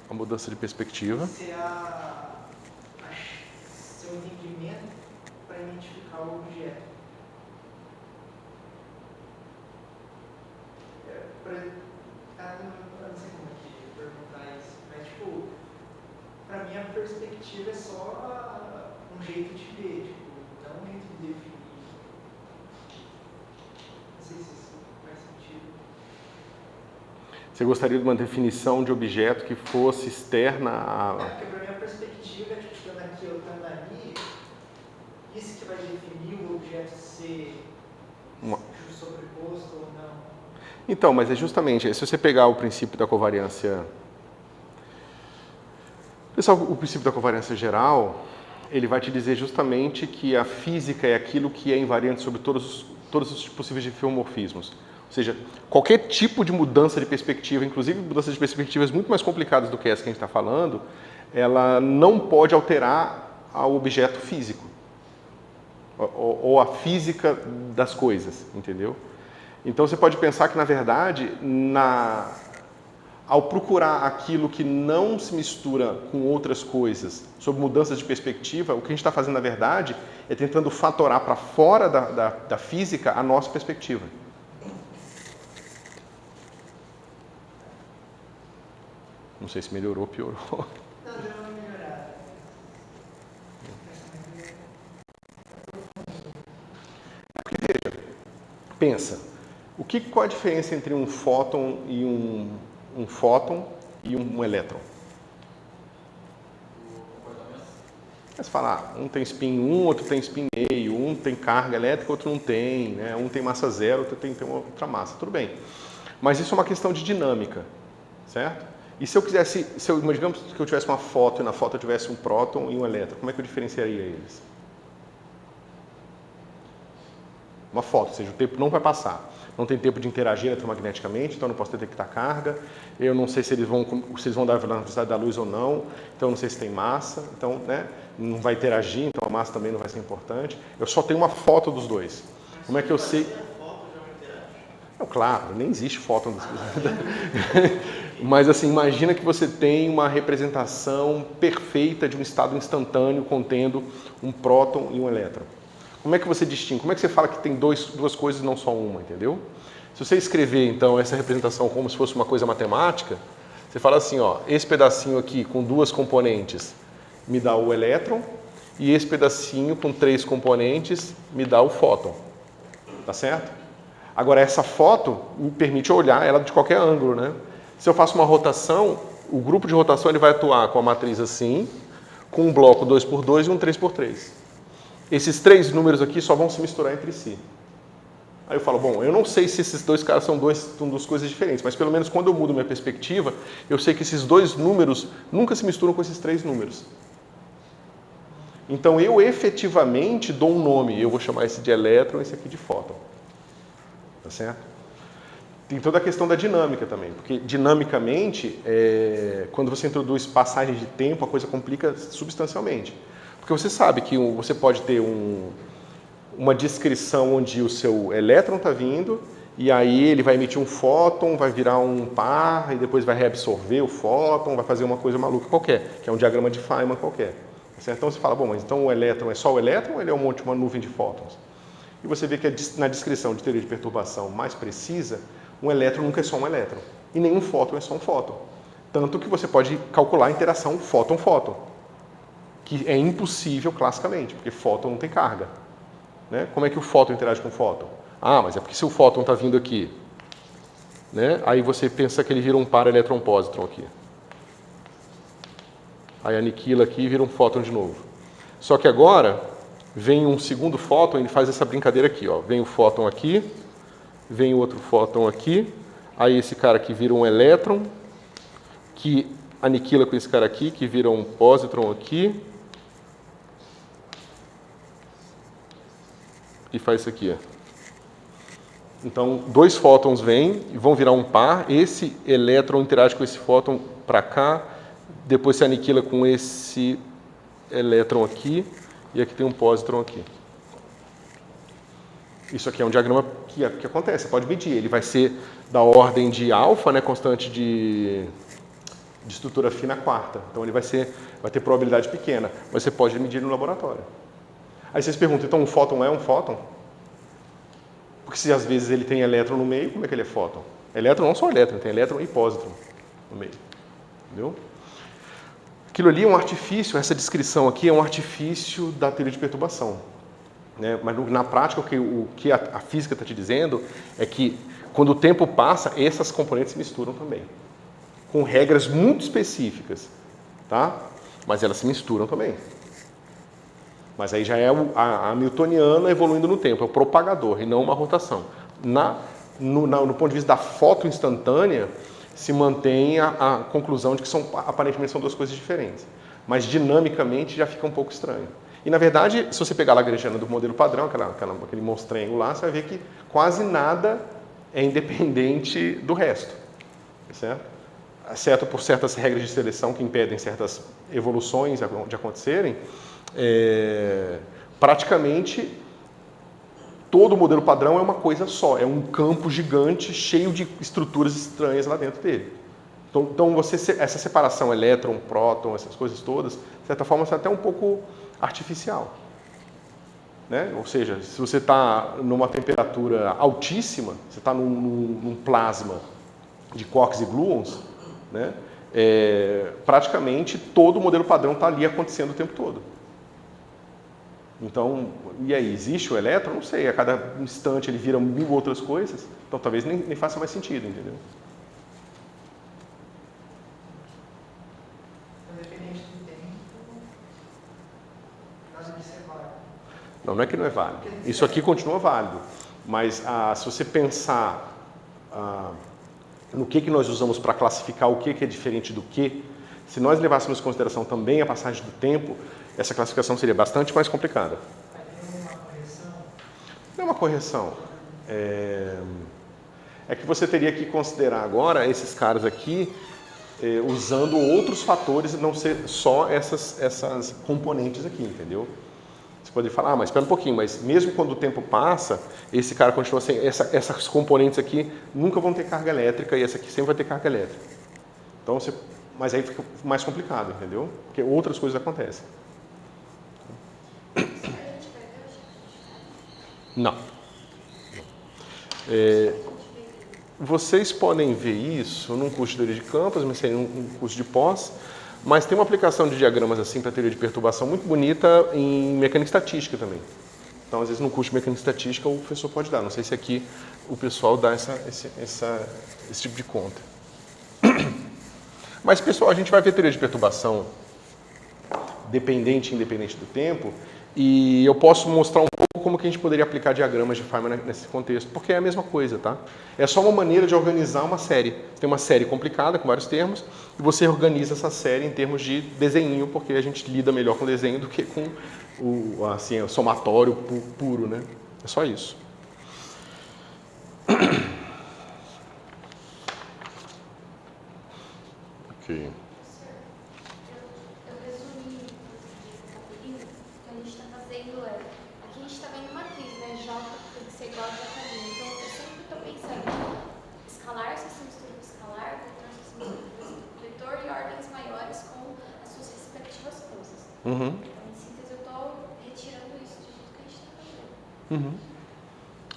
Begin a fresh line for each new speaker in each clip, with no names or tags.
A mudança de perspectiva.
Seu entendimento para identificar o objeto. Eu não sei como é que perguntar isso, mas tipo, para mim a perspectiva é só um jeito de ver, tipo, não um jeito de definir. Não sei se isso faz sentido.
Você gostaria de uma definição de objeto que fosse externa a...
Porque para mim a perspectiva é tipo, estando aqui ou estando ali, isso que vai definir o objeto ser sobreposto ou não.
Então, mas é justamente, se você pegar o princípio da covariância... Pessoal, o princípio da covariância geral, ele vai te dizer justamente que a física é aquilo que é invariante sobre todos os possíveis diffeomorfismos. Ou seja, qualquer tipo de mudança de perspectiva, inclusive mudanças de perspectivas muito mais complicadas do que essa que a gente está falando, ela não pode alterar o objeto físico, ou a física das coisas, entendeu? Então você pode pensar que, na verdade, ao procurar aquilo que não se mistura com outras coisas, sob mudanças de perspectiva, o que a gente está fazendo, na verdade, é tentando fatorar para fora da física a nossa perspectiva. Não sei se melhorou ou piorou.
Não, deu uma melhorada.
Porque, veja, pensa, qual a diferença entre um fóton e um fóton e um elétron? Você fala, um tem spin 1, outro tem spin meio, um tem carga elétrica, outro não tem, né? Um tem massa zero, outro tem uma outra massa, tudo bem. Mas isso é uma questão de dinâmica, certo? E se eu quisesse, digamos que eu tivesse uma foto e na foto eu tivesse um próton e um elétron, como é que eu diferenciaria eles? Uma foto, ou seja, o tempo não vai passar. Não tem tempo de interagir eletromagneticamente, então eu não posso detectar carga. Eu não sei se eles vão dar a velocidade da luz ou não, então eu não sei se tem massa, então, né, não vai interagir, então a massa também não vai ser importante. Eu só tenho uma foto dos dois. Como é que eu sei? Não, claro, nem existe fóton. Mas assim, imagina que você tem uma representação perfeita de um estado instantâneo contendo um próton e um elétron. Como é que você distingue? Como é que você fala que tem duas coisas e não só uma, entendeu? Se você escrever, então, essa representação como se fosse uma coisa matemática, você fala assim, ó, esse pedacinho aqui com duas componentes me dá o elétron e esse pedacinho com 3 componentes me dá o fóton. Tá certo? Agora, essa foto me permite olhar ela de qualquer ângulo, né? Se eu faço uma rotação, o grupo de rotação ele vai atuar com a matriz assim, com um bloco 2x2 e um 3x3. Esses 3 números aqui só vão se misturar entre si. Aí eu falo, bom, eu não sei se esses dois caras são duas coisas diferentes, mas pelo menos quando eu mudo minha perspectiva, eu sei que esses 2 números nunca se misturam com esses 3 números. Então eu efetivamente dou um nome, eu vou chamar esse de elétron e esse aqui de fóton. Tá certo? Tem toda a questão da dinâmica também, porque dinamicamente, quando você introduz passagem de tempo, a coisa complica substancialmente. Porque você sabe que você pode ter uma descrição onde o seu elétron está vindo, e aí ele vai emitir um fóton, vai virar um par, e depois vai reabsorver o fóton, vai fazer uma coisa maluca qualquer, que é um diagrama de Feynman qualquer. Certo? Então você fala, bom, mas então o elétron é só o elétron ou ele é uma nuvem de fótons? E você vê que na descrição de teoria de perturbação mais precisa, um elétron nunca é só um elétron, e nenhum fóton é só um fóton. Tanto que você pode calcular a interação fóton-fóton, que é impossível classicamente, porque fóton não tem carga. Né? Como é que o fóton interage com o fóton? Ah, mas é porque se o fóton está vindo aqui, né? Aí você pensa que ele vira um par elétron-pósitron aqui. Aí aniquila aqui e vira um fóton de novo. Só que agora vem um segundo fóton, ele faz essa brincadeira aqui, ó. Vem o fóton aqui, vem o outro fóton aqui, aí esse cara aqui vira um elétron, que aniquila com esse cara aqui, que vira um pósitron aqui, e faz isso aqui, ó. Então, 2 fótons vêm e vão virar um par, esse elétron interage com esse fóton para cá, depois se aniquila com esse elétron aqui, e aqui tem um pósitron aqui. Isso aqui é um diagrama que acontece, você pode medir. Ele vai ser da ordem de alfa, né, constante de de estrutura fina a quarta. Então ele vai ter probabilidade pequena, mas você pode medir no laboratório. Aí vocês perguntam, então um fóton é um fóton? Porque se às vezes ele tem elétron no meio, como é que ele é fóton? Elétron não só elétron, tem elétron e pósitron no meio. Entendeu? Aquilo ali é um artifício, essa descrição aqui é um artifício da teoria de perturbação. Né? Mas na prática o que a física está te dizendo é que quando o tempo passa, essas componentes se misturam também. Com regras muito específicas. Tá? Mas elas se misturam também. Mas aí já é a hamiltoniana evoluindo no tempo, é o propagador e não uma rotação. No ponto de vista da foto instantânea, se mantém a conclusão de que aparentemente são duas coisas diferentes. Mas dinamicamente já fica um pouco estranho. E na verdade, se você pegar a Lagrangiana do modelo padrão, aquele monstrengo lá, você vai ver que quase nada é independente do resto. Certo? Exceto por certas regras de seleção que impedem certas evoluções de acontecerem, praticamente todo o modelo padrão é uma coisa só, é um campo gigante cheio de estruturas estranhas lá dentro dele. Então essa separação elétron, próton, essas coisas todas, de certa forma, é até um pouco artificial. Né? Ou seja, se você está numa temperatura altíssima, você está num plasma de quarks e gluons, né? Praticamente todo o modelo padrão está ali acontecendo o tempo todo. Então, e aí, existe o elétron? Não sei, a cada instante ele vira 1000 outras coisas, então talvez nem faça mais sentido, entendeu?
Independente do tempo, nada disso é válido.
Não é que não é válido. Isso aqui continua válido, mas se você pensar no que nós usamos para classificar o que é diferente do que, se nós levássemos em consideração também a passagem do tempo, essa classificação seria bastante mais complicada.
Vai ter uma correção?
Não é uma correção. É que você teria que considerar agora esses caras aqui usando outros fatores, não ser só essas componentes aqui, entendeu? Você pode falar, mas espera um pouquinho, mas mesmo quando o tempo passa, esse cara continua sem... Essas componentes aqui nunca vão ter carga elétrica e essa aqui sempre vai ter carga elétrica. Então, mas aí fica mais complicado, entendeu? Porque outras coisas acontecem. Não. Vocês podem ver isso num curso de teoria de campos, mas seria um curso de pós, mas tem uma aplicação de diagramas assim para teoria de perturbação muito bonita em mecânica estatística também. Então, às vezes, no curso de mecânica estatística o professor pode dar. Não sei se aqui o pessoal dá esse tipo de conta. Mas, pessoal, a gente vai ver teoria de perturbação dependente e independente do tempo, e eu posso mostrar um pouco como que a gente poderia aplicar diagramas de Feynman nesse contexto, porque é a mesma coisa, tá? É só uma maneira de organizar uma série. Você tem uma série complicada, com vários termos, e você organiza essa série em termos de desenho, porque a gente lida melhor com desenho do que com o somatório puro, né? É só isso. Ok.
Eu resumi rapidinho, o que a gente está fazendo aqui a gente está vendo matriz, né? J tem que ser igual a J'. Então eu sempre estou pensando, escalar se mistura com escalar, vetor se mistura com vetor e ordens maiores com as suas respectivas coisas.
Uhum.
Então, em síntese, eu estou retirando isso de tudo que a gente está fazendo.
Uhum.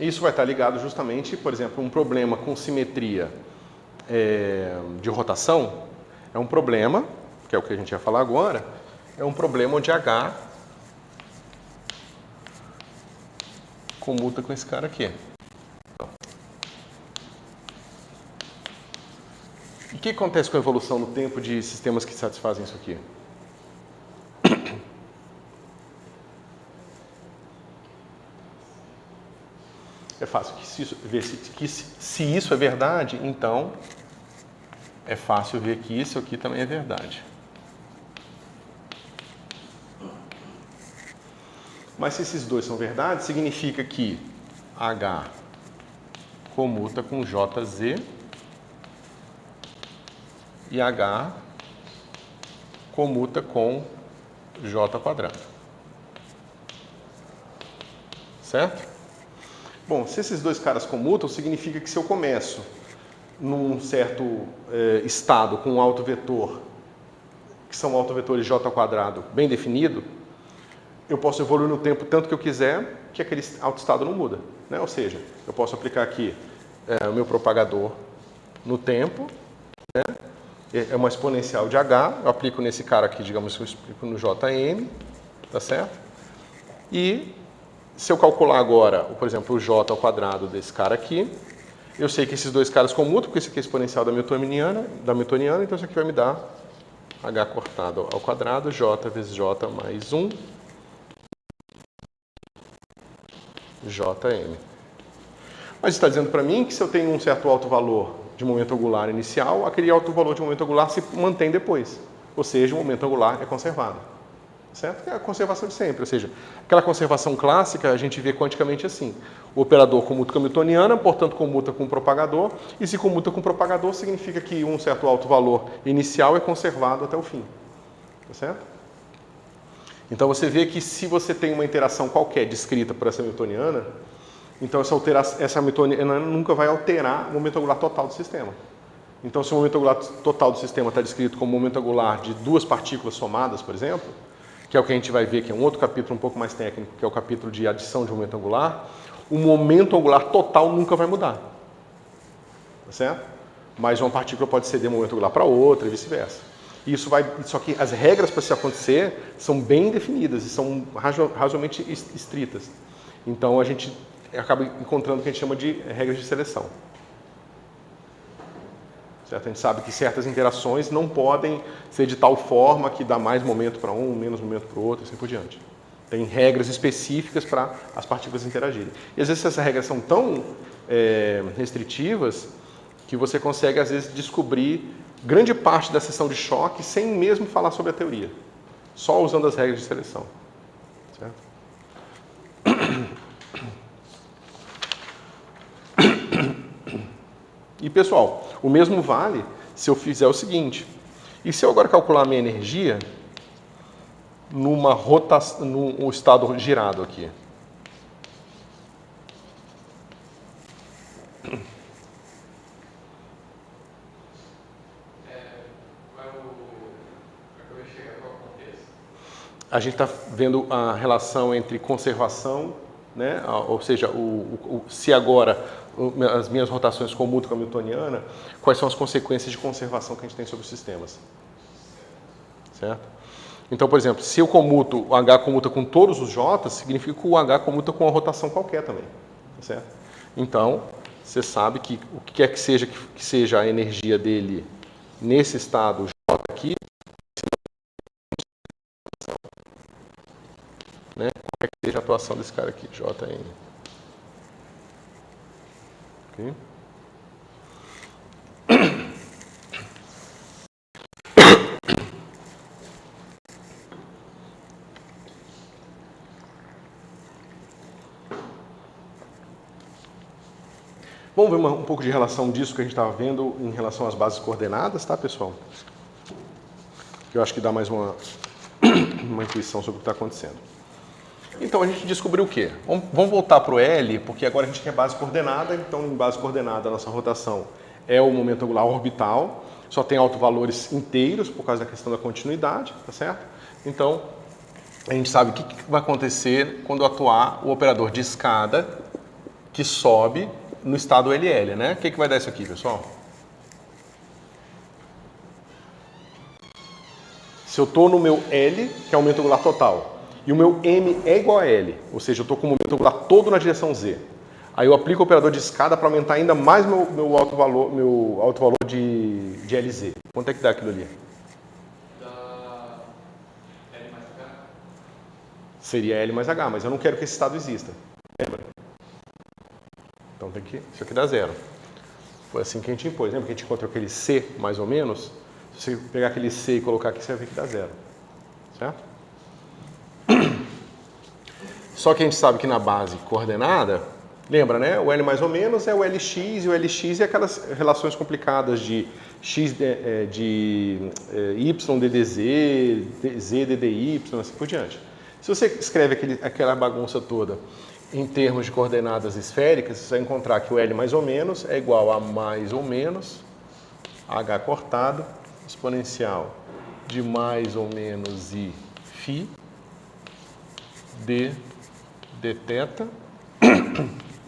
Isso vai estar ligado justamente, por exemplo, um problema com simetria de rotação é um problema, que é o que a gente vai falar agora, é um problema onde H comuta com esse cara aqui. E o que acontece com a evolução no tempo de sistemas que satisfazem isso aqui? É fácil ver se isso é verdade, então é fácil ver que isso aqui também é verdade. Mas se esses dois são verdade, significa que H comuta com JZ e H comuta com J quadrado. Certo? Bom, se esses dois caras comutam, significa que se eu começo num certo estado com um autovetor, que são autovetores j ao quadrado bem definido, eu posso evoluir no tempo tanto que eu quiser, que aquele autoestado não muda, né? Ou seja, eu posso aplicar aqui o meu propagador no tempo, né? É uma exponencial de h, eu aplico nesse cara aqui, digamos que eu explico no Jm, tá certo? E se eu calcular agora, por exemplo, o j ao quadrado desse cara aqui, eu sei que esses dois caras comutam, porque esse aqui é exponencial da newtoniana, então isso aqui vai me dar h cortado ao quadrado, j vezes j mais 1, Jm. Mas está dizendo para mim que se eu tenho um certo alto valor de momento angular inicial, aquele alto valor de momento angular se mantém depois. Ou seja, o momento angular é conservado. Certo? É a conservação de sempre. Ou seja, aquela conservação clássica a gente vê quanticamente assim. O operador comuta com a newtoniana, portanto comuta com o propagador, e se comuta com o propagador significa que um certo alto valor inicial é conservado até o fim. Tá certo? Então você vê que se você tem uma interação qualquer descrita por essa newtoniana, então essa newtoniana nunca vai alterar o momento angular total do sistema. Então se o momento angular total do sistema está descrito como momento angular de duas partículas somadas, por exemplo, que é o que a gente vai ver, que é um outro capítulo um pouco mais técnico, que é o capítulo de adição de momento angular, o momento angular total nunca vai mudar. Tá certo? Mas uma partícula pode ceder momento angular para outra e vice-versa. Só que as regras para isso acontecer são bem definidas e são razoavelmente estritas. Então a gente acaba encontrando o que a gente chama de regras de seleção. Certo? A gente sabe que certas interações não podem ser de tal forma que dá mais momento para um, menos momento para o outro, e assim por diante. Tem regras específicas para as partículas interagirem. E às vezes essas regras são tão restritivas que você consegue, às vezes, descobrir grande parte da seção de choque sem mesmo falar sobre a teoria. Só usando as regras de seleção. Certo? E, pessoal, o mesmo vale se eu fizer o seguinte. E se eu agora calcular a minha energia num estado girado aqui? A gente está vendo a relação entre conservação, né? Ou seja, se agora as minhas rotações comutam com a newtoniana, quais são as consequências de conservação que a gente tem sobre os sistemas. Certo? Então, por exemplo, se eu comuto, o H comuta com todos os J, significa que o H comuta com uma rotação qualquer também. Certo? Então, você sabe que o que quer que seja a energia dele nesse estado J aqui, né? Qual que seja a atuação desse cara aqui, Jn. Okay? Vamos ver um pouco de relação disso que a gente estava vendo em relação às bases coordenadas, tá, pessoal? Que eu acho que dá mais uma intuição sobre o que está acontecendo. Então, a gente descobriu o quê? Vamos voltar para o L, porque agora a gente quer base coordenada. Então, em base coordenada, a nossa rotação é o momento angular orbital. Só tem autovalores inteiros, por causa da questão da continuidade, tá certo? Então, a gente sabe o que vai acontecer quando atuar o operador de escada que sobe no estado LL, né? O que vai dar isso aqui, pessoal? Se eu estou no meu L, que é o momento angular total, e o meu M é igual a L, ou seja, eu estou com o momento angular todo na direção Z. Aí eu aplico o operador de escada para aumentar ainda mais meu alto valor de LZ. Quanto é que dá aquilo ali?
Dá L mais H?
Seria L mais H, mas eu não quero que esse estado exista. Lembra? Então isso aqui dá zero. Foi assim que a gente impôs. Lembra que a gente encontrou aquele C, mais ou menos? Se você pegar aquele C e colocar aqui, você vai ver que dá zero. Certo? Só que a gente sabe que na base coordenada, lembra, né? O L mais ou menos é o Lx, e o Lx é aquelas relações complicadas de x de y ddz, z ddy, assim por diante. Se você escreve aquela bagunça toda em termos de coordenadas esféricas, você vai encontrar que o L mais ou menos é igual a mais ou menos H cortado, exponencial de mais ou menos I φ d θ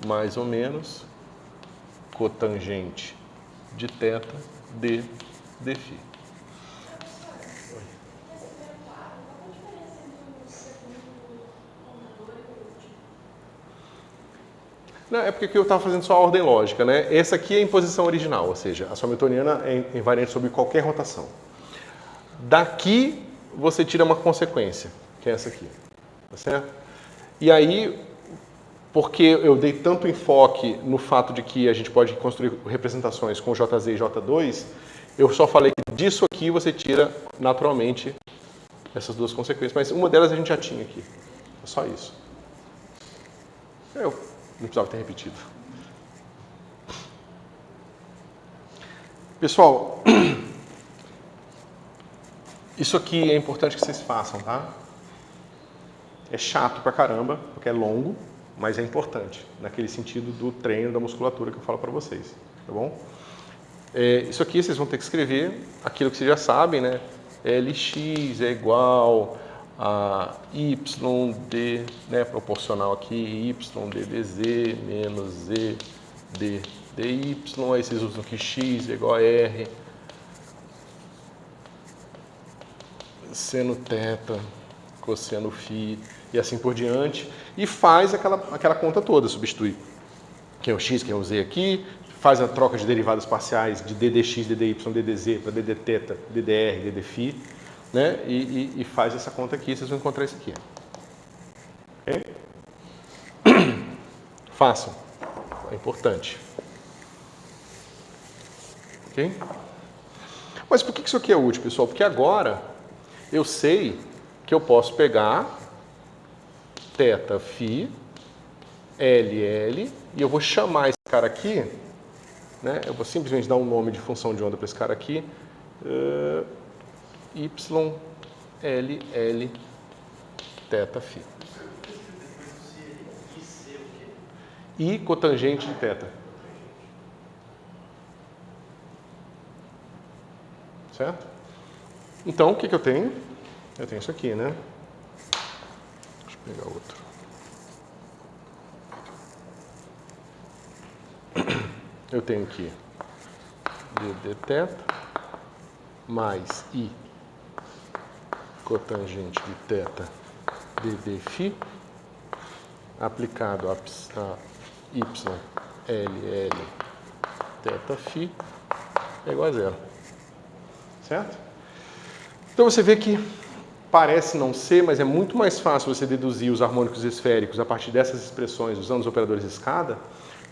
mais ou menos cotangente de θ d φ. Não, é porque aqui eu estava fazendo só a ordem lógica, né? Essa aqui é em posição original, ou seja, a sua hamiltoniana é invariante sobre qualquer rotação. Daqui você tira uma consequência, que é essa aqui, tá certo? E aí, porque eu dei tanto enfoque no fato de que a gente pode construir representações com JZ e J2, eu só falei que disso aqui você tira naturalmente essas duas consequências, mas uma delas a gente já tinha aqui. É só isso. Eu não precisava ter repetido. Pessoal, isso aqui é importante que vocês façam, tá? É chato pra caramba, porque é longo, mas é importante, naquele sentido do treino da musculatura que eu falo pra vocês, tá bom? Isso aqui vocês vão ter que escrever aquilo que vocês já sabem, né? Lx é igual a YD, né? Proporcional aqui, YD dz menos Z D dy. Aí vocês usam que x é igual a R seno θ, cosseno φ e assim por diante. E faz aquela conta toda, substitui quem é o x, quem é o z aqui, faz a troca de derivadas parciais de ddx, ddy, ddz para ddθ, ddr, ddφ, né? E faz essa conta aqui, vocês vão encontrar isso aqui. Ok? Façam. É importante. Ok? Mas por que isso aqui é útil, pessoal? Porque agora eu sei que eu posso pegar θ, φ, LL, e eu vou chamar esse cara aqui, né? Eu vou simplesmente dar um nome de função de onda para esse cara aqui, YLL θ, φ. I cotangente de θ. Certo? Então, o que eu tenho? Eu tenho isso aqui, né? Deixa eu pegar outro. Eu tenho aqui ddθ mais I cotangente de θ ddφ aplicado a YLL θ φ é igual a zero. Certo? Então você vê que parece não ser, mas é muito mais fácil você deduzir os harmônicos esféricos a partir dessas expressões usando os operadores de escada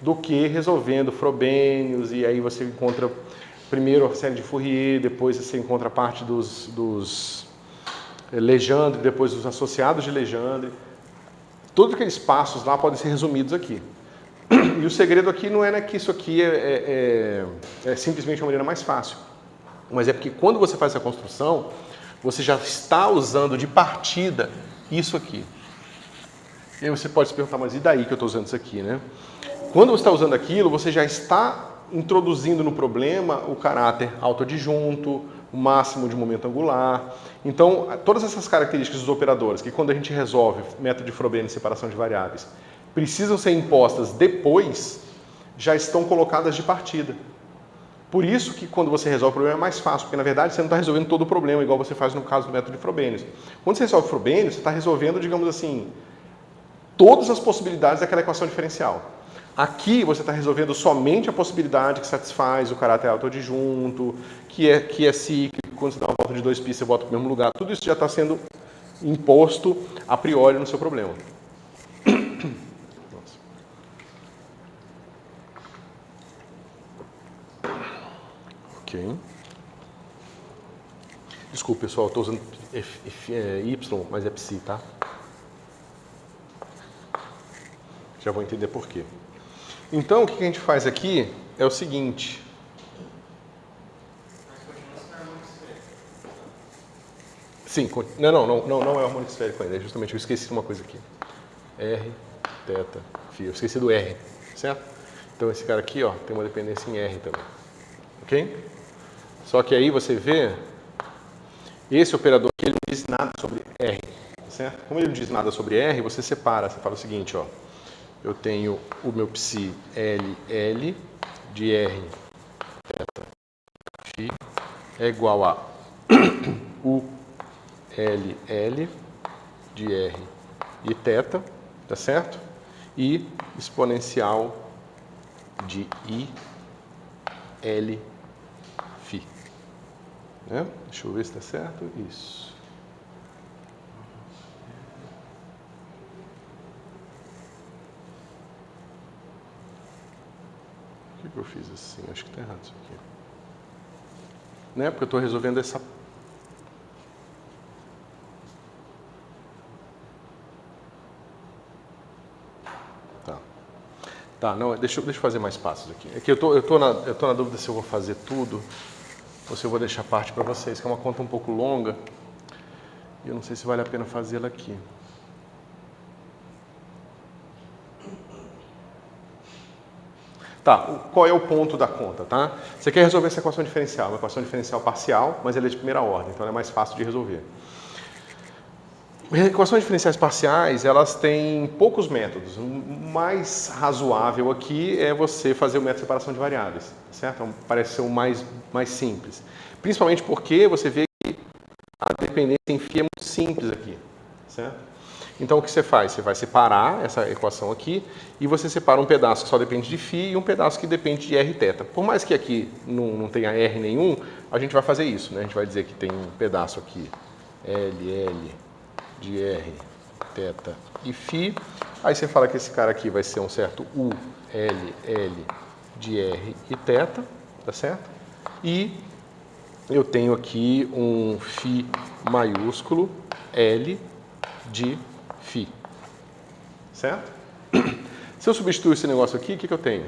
do que resolvendo Frobenius, e aí você encontra primeiro a série de Fourier, depois você encontra a parte dos Legendre, depois os associados de Legendre. Todos aqueles passos lá podem ser resumidos aqui. E o segredo aqui não é que isso aqui é simplesmente uma maneira mais fácil, mas é porque quando você faz essa construção, você já está usando de partida isso aqui. E aí você pode se perguntar, mas e daí que eu estou usando isso aqui, né? Quando você está usando aquilo, você já está introduzindo no problema o caráter autoadjunto, o máximo de momento angular. Então, todas essas características dos operadores, que quando a gente resolve método de Frobenius e separação de variáveis, precisam ser impostas depois, já estão colocadas de partida. Por isso que quando você resolve o problema é mais fácil, porque na verdade você não está resolvendo todo o problema, igual você faz no caso do método de Frobenius. Quando você resolve Frobenius, você está resolvendo, digamos assim, todas as possibilidades daquela equação diferencial. Aqui você está resolvendo somente a possibilidade que satisfaz o caráter autoadjunto, que é cíclico, quando você dá uma volta de 2π você volta para o mesmo lugar. Tudo isso já está sendo imposto a priori no seu problema. Ok. Desculpa, pessoal, estou usando Y, mas é psi, tá? Já vou entender por quê. Então, o que a gente faz aqui é o seguinte. Sim, não é harmônico esférico ainda, justamente eu esqueci uma coisa aqui. R, teta, φ. Eu esqueci do R, certo? Então esse cara aqui, ó, tem uma dependência em R também, ok? Só que aí você vê, esse operador aqui, ele não diz nada sobre R, certo? Como ele não diz nada sobre R, você separa, você fala o seguinte, ó, eu tenho o meu psi LL de R teta φ é igual a U LL de R e teta, tá certo? E exponencial de I L φ. Né? Deixa eu ver se está certo. Isso. Por que eu fiz assim? Acho que está errado isso aqui. Né? Porque eu estou resolvendo essa. Tá, não, deixa eu fazer mais passos aqui. É que eu tô na dúvida se eu vou fazer tudo ou se eu vou deixar parte para vocês, que é uma conta um pouco longa e eu não sei se vale a pena fazê-la aqui. Tá, qual é o ponto da conta, tá? Você quer resolver essa equação diferencial, uma equação diferencial parcial, mas ela é de primeira ordem, então ela é mais fácil de resolver. Equações diferenciais parciais, elas têm poucos métodos. O mais razoável aqui é você fazer o método de separação de variáveis, certo? Então, parece ser o mais simples. Principalmente porque você vê que a dependência em φ é muito simples aqui, certo? Então, o que você faz? Você vai separar essa equação aqui e você separa um pedaço que só depende de φ e um pedaço que depende de r θ. Por mais que aqui não tenha r nenhum, a gente vai fazer isso, né? A gente vai dizer que tem um pedaço aqui, LL de R, θ e φ. Aí você fala que esse cara aqui vai ser um certo U, L, L de R e θ, tá certo? E eu tenho aqui um φ maiúsculo L de φ, certo? Se eu substituir esse negócio aqui, o que eu tenho?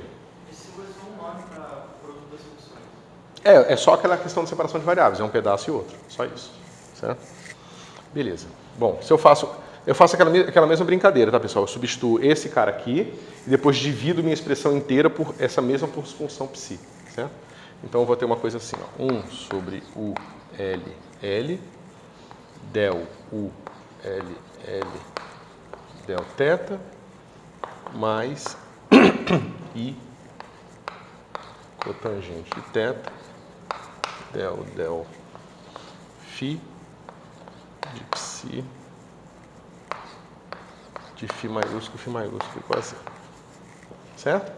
Esse símbolo é só um nome para o produto das funções.
É só aquela questão de separação de variáveis, é um pedaço e outro, só isso, certo? Beleza. Bom, se eu faço aquela mesma brincadeira, tá, pessoal? Eu substituo esse cara aqui e depois divido minha expressão inteira por essa mesma função psi, certo? Então eu vou ter uma coisa assim, ó, 1 sobre U L L del U L L del θ mais I cotangente de θ del φ de psi de φ maiúsculo igual a zero. Certo?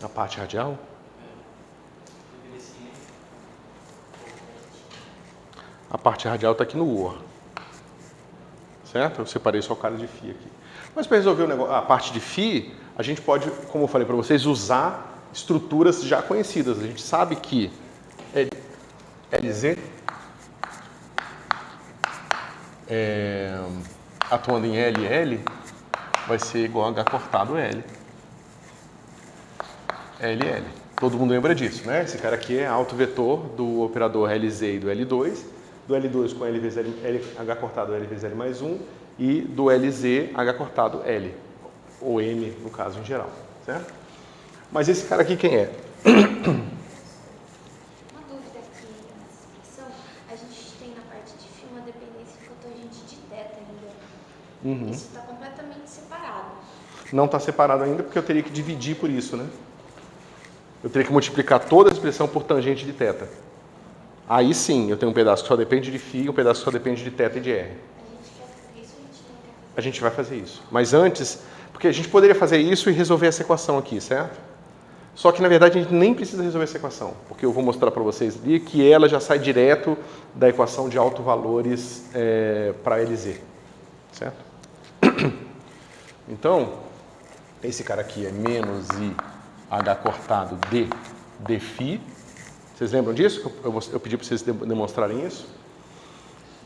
A parte radial? A parte radial está aqui no U, certo? Eu separei só o cara de φ aqui. Mas para resolver o negócio, a parte de φ, a gente pode, como eu falei para vocês, usar estruturas já conhecidas. A gente sabe que LZ atuando em LL vai ser igual a H cortado L. LL. Todo mundo lembra disso, né? Esse cara aqui é autovetor do operador LZ e do L2, do L2 com L vezes L, H cortado L vezes L mais 1, e do LZ, H cortado L, ou M, no caso, em geral, certo? Mas esse cara aqui quem é?
Uma dúvida aqui nessa expressão, a gente tem na parte de φ uma dependência de cotangente de θ ainda.
Uhum.
Isso está completamente separado.
Não está separado ainda porque eu teria que dividir por isso, né? Eu teria que multiplicar toda a expressão por tangente de θ. Aí sim, eu tenho um pedaço que só depende de φ e um pedaço que só depende de θ e de R.
A gente quer fazer isso ou a gente não quer fazer?
A gente vai fazer isso. Mas antes, porque a gente poderia fazer isso e resolver essa equação aqui, certo? Só que, na verdade, a gente nem precisa resolver essa equação, porque eu vou mostrar para vocês ali que ela já sai direto da equação de autovalores para LZ, certo? Então, esse cara aqui é menos I H cortado de φ. Vocês lembram disso? Eu pedi para vocês demonstrarem isso.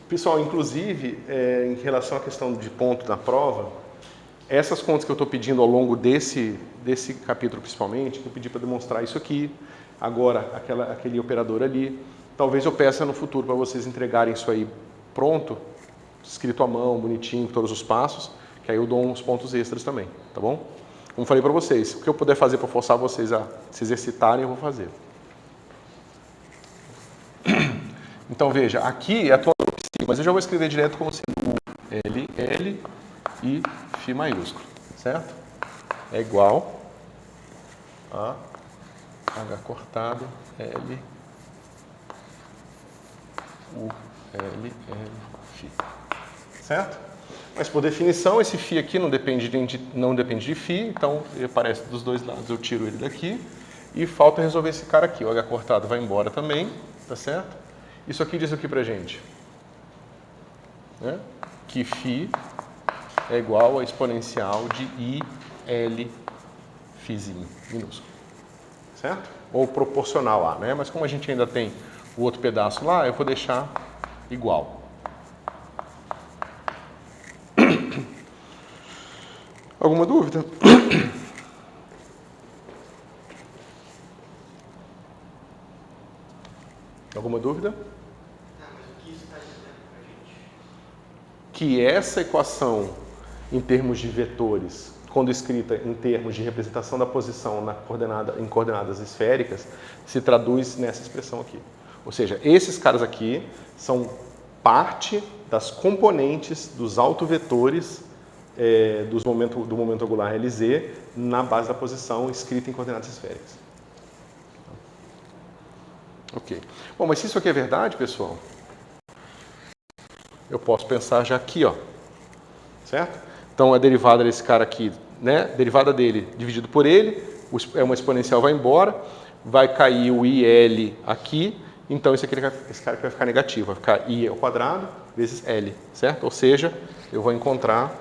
Pessoal, inclusive, em relação à questão de ponto na prova, essas contas que eu estou pedindo ao longo desse capítulo principalmente, que eu pedi para demonstrar isso aqui, agora aquele operador ali, talvez eu peça no futuro para vocês entregarem isso aí pronto, escrito à mão, bonitinho, com todos os passos, que aí eu dou uns pontos extras também, tá bom? Como falei para vocês, o que eu puder fazer para forçar vocês a se exercitarem, eu vou fazer. Então veja, aqui é a tua psi, mas eu já vou escrever direto como sendo L, L e Φ maiúsculo, certo? É igual a H cortado, L, U, L, L, Φ. Certo? Mas por definição, esse Φ aqui não depende de Φ, então ele aparece dos dois lados, eu tiro ele daqui. E falta resolver esse cara aqui, o H cortado vai embora também, tá certo? Isso aqui diz o que pra gente? Né? Que Φ é igual a exponencial de IL Φzinho, minúsculo. Certo? Ou proporcional a, né? Mas como a gente ainda tem o outro pedaço lá, eu vou deixar igual. Alguma dúvida? Alguma dúvida?
Mas o que isso está dizendo para a gente?
Que essa equação, em termos de vetores, quando escrita em termos de representação da posição em coordenadas esféricas, se traduz nessa expressão aqui. Ou seja, esses caras aqui são parte das componentes dos autovetores do momento angular LZ na base da posição escrita em coordenadas esféricas. Ok. Bom, mas se isso aqui é verdade, pessoal, eu posso pensar já aqui, ó. Certo? Então, a derivada desse cara aqui, né? Derivada dele dividido por ele, uma exponencial vai embora, vai cair o IL aqui, então esse cara aqui vai ficar negativo, vai ficar I ao quadrado vezes L, certo? Ou seja, eu vou encontrar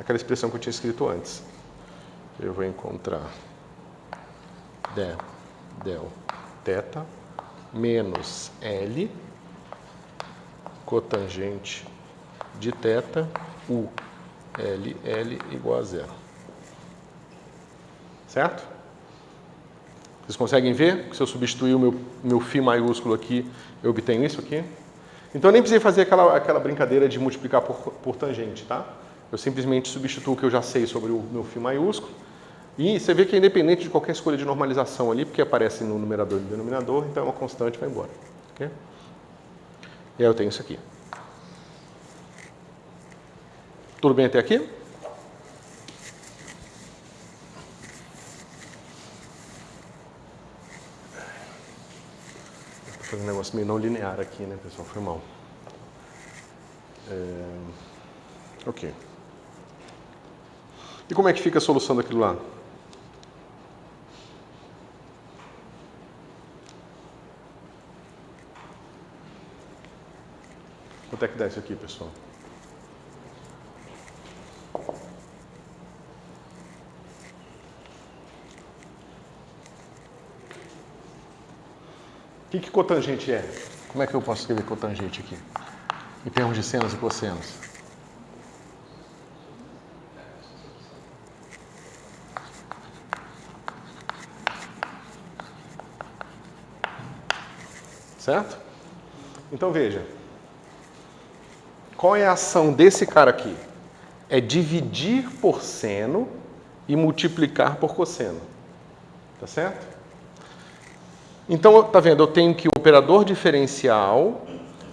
aquela expressão que eu tinha escrito antes. Eu vou encontrar del θ menos L cotangente de θ U L igual a zero. Certo? Vocês conseguem ver que se eu substituir o meu Φ maiúsculo aqui, eu obtenho isso aqui? Então eu nem precisei fazer aquela brincadeira de multiplicar por tangente, tá? Eu simplesmente substituo o que eu já sei sobre o meu Φ maiúsculo. E você vê que é independente de qualquer escolha de normalização ali, porque aparece no numerador e no denominador, então é uma constante e vai embora. Okay? E aí eu tenho isso aqui. Tudo bem até aqui? Vou fazer um negócio meio não linear aqui, né, pessoal? Foi mal. Ok. E como é que fica a solução daquilo lá? Quanto é que dá isso aqui, pessoal? O que cotangente é? Como é que eu posso escrever cotangente aqui? Em termos de senos e cossenos. Certo? Então veja. Qual é a ação desse cara aqui? É dividir por seno e multiplicar por cosseno. Tá certo? Então, tá vendo? Eu tenho que o operador diferencial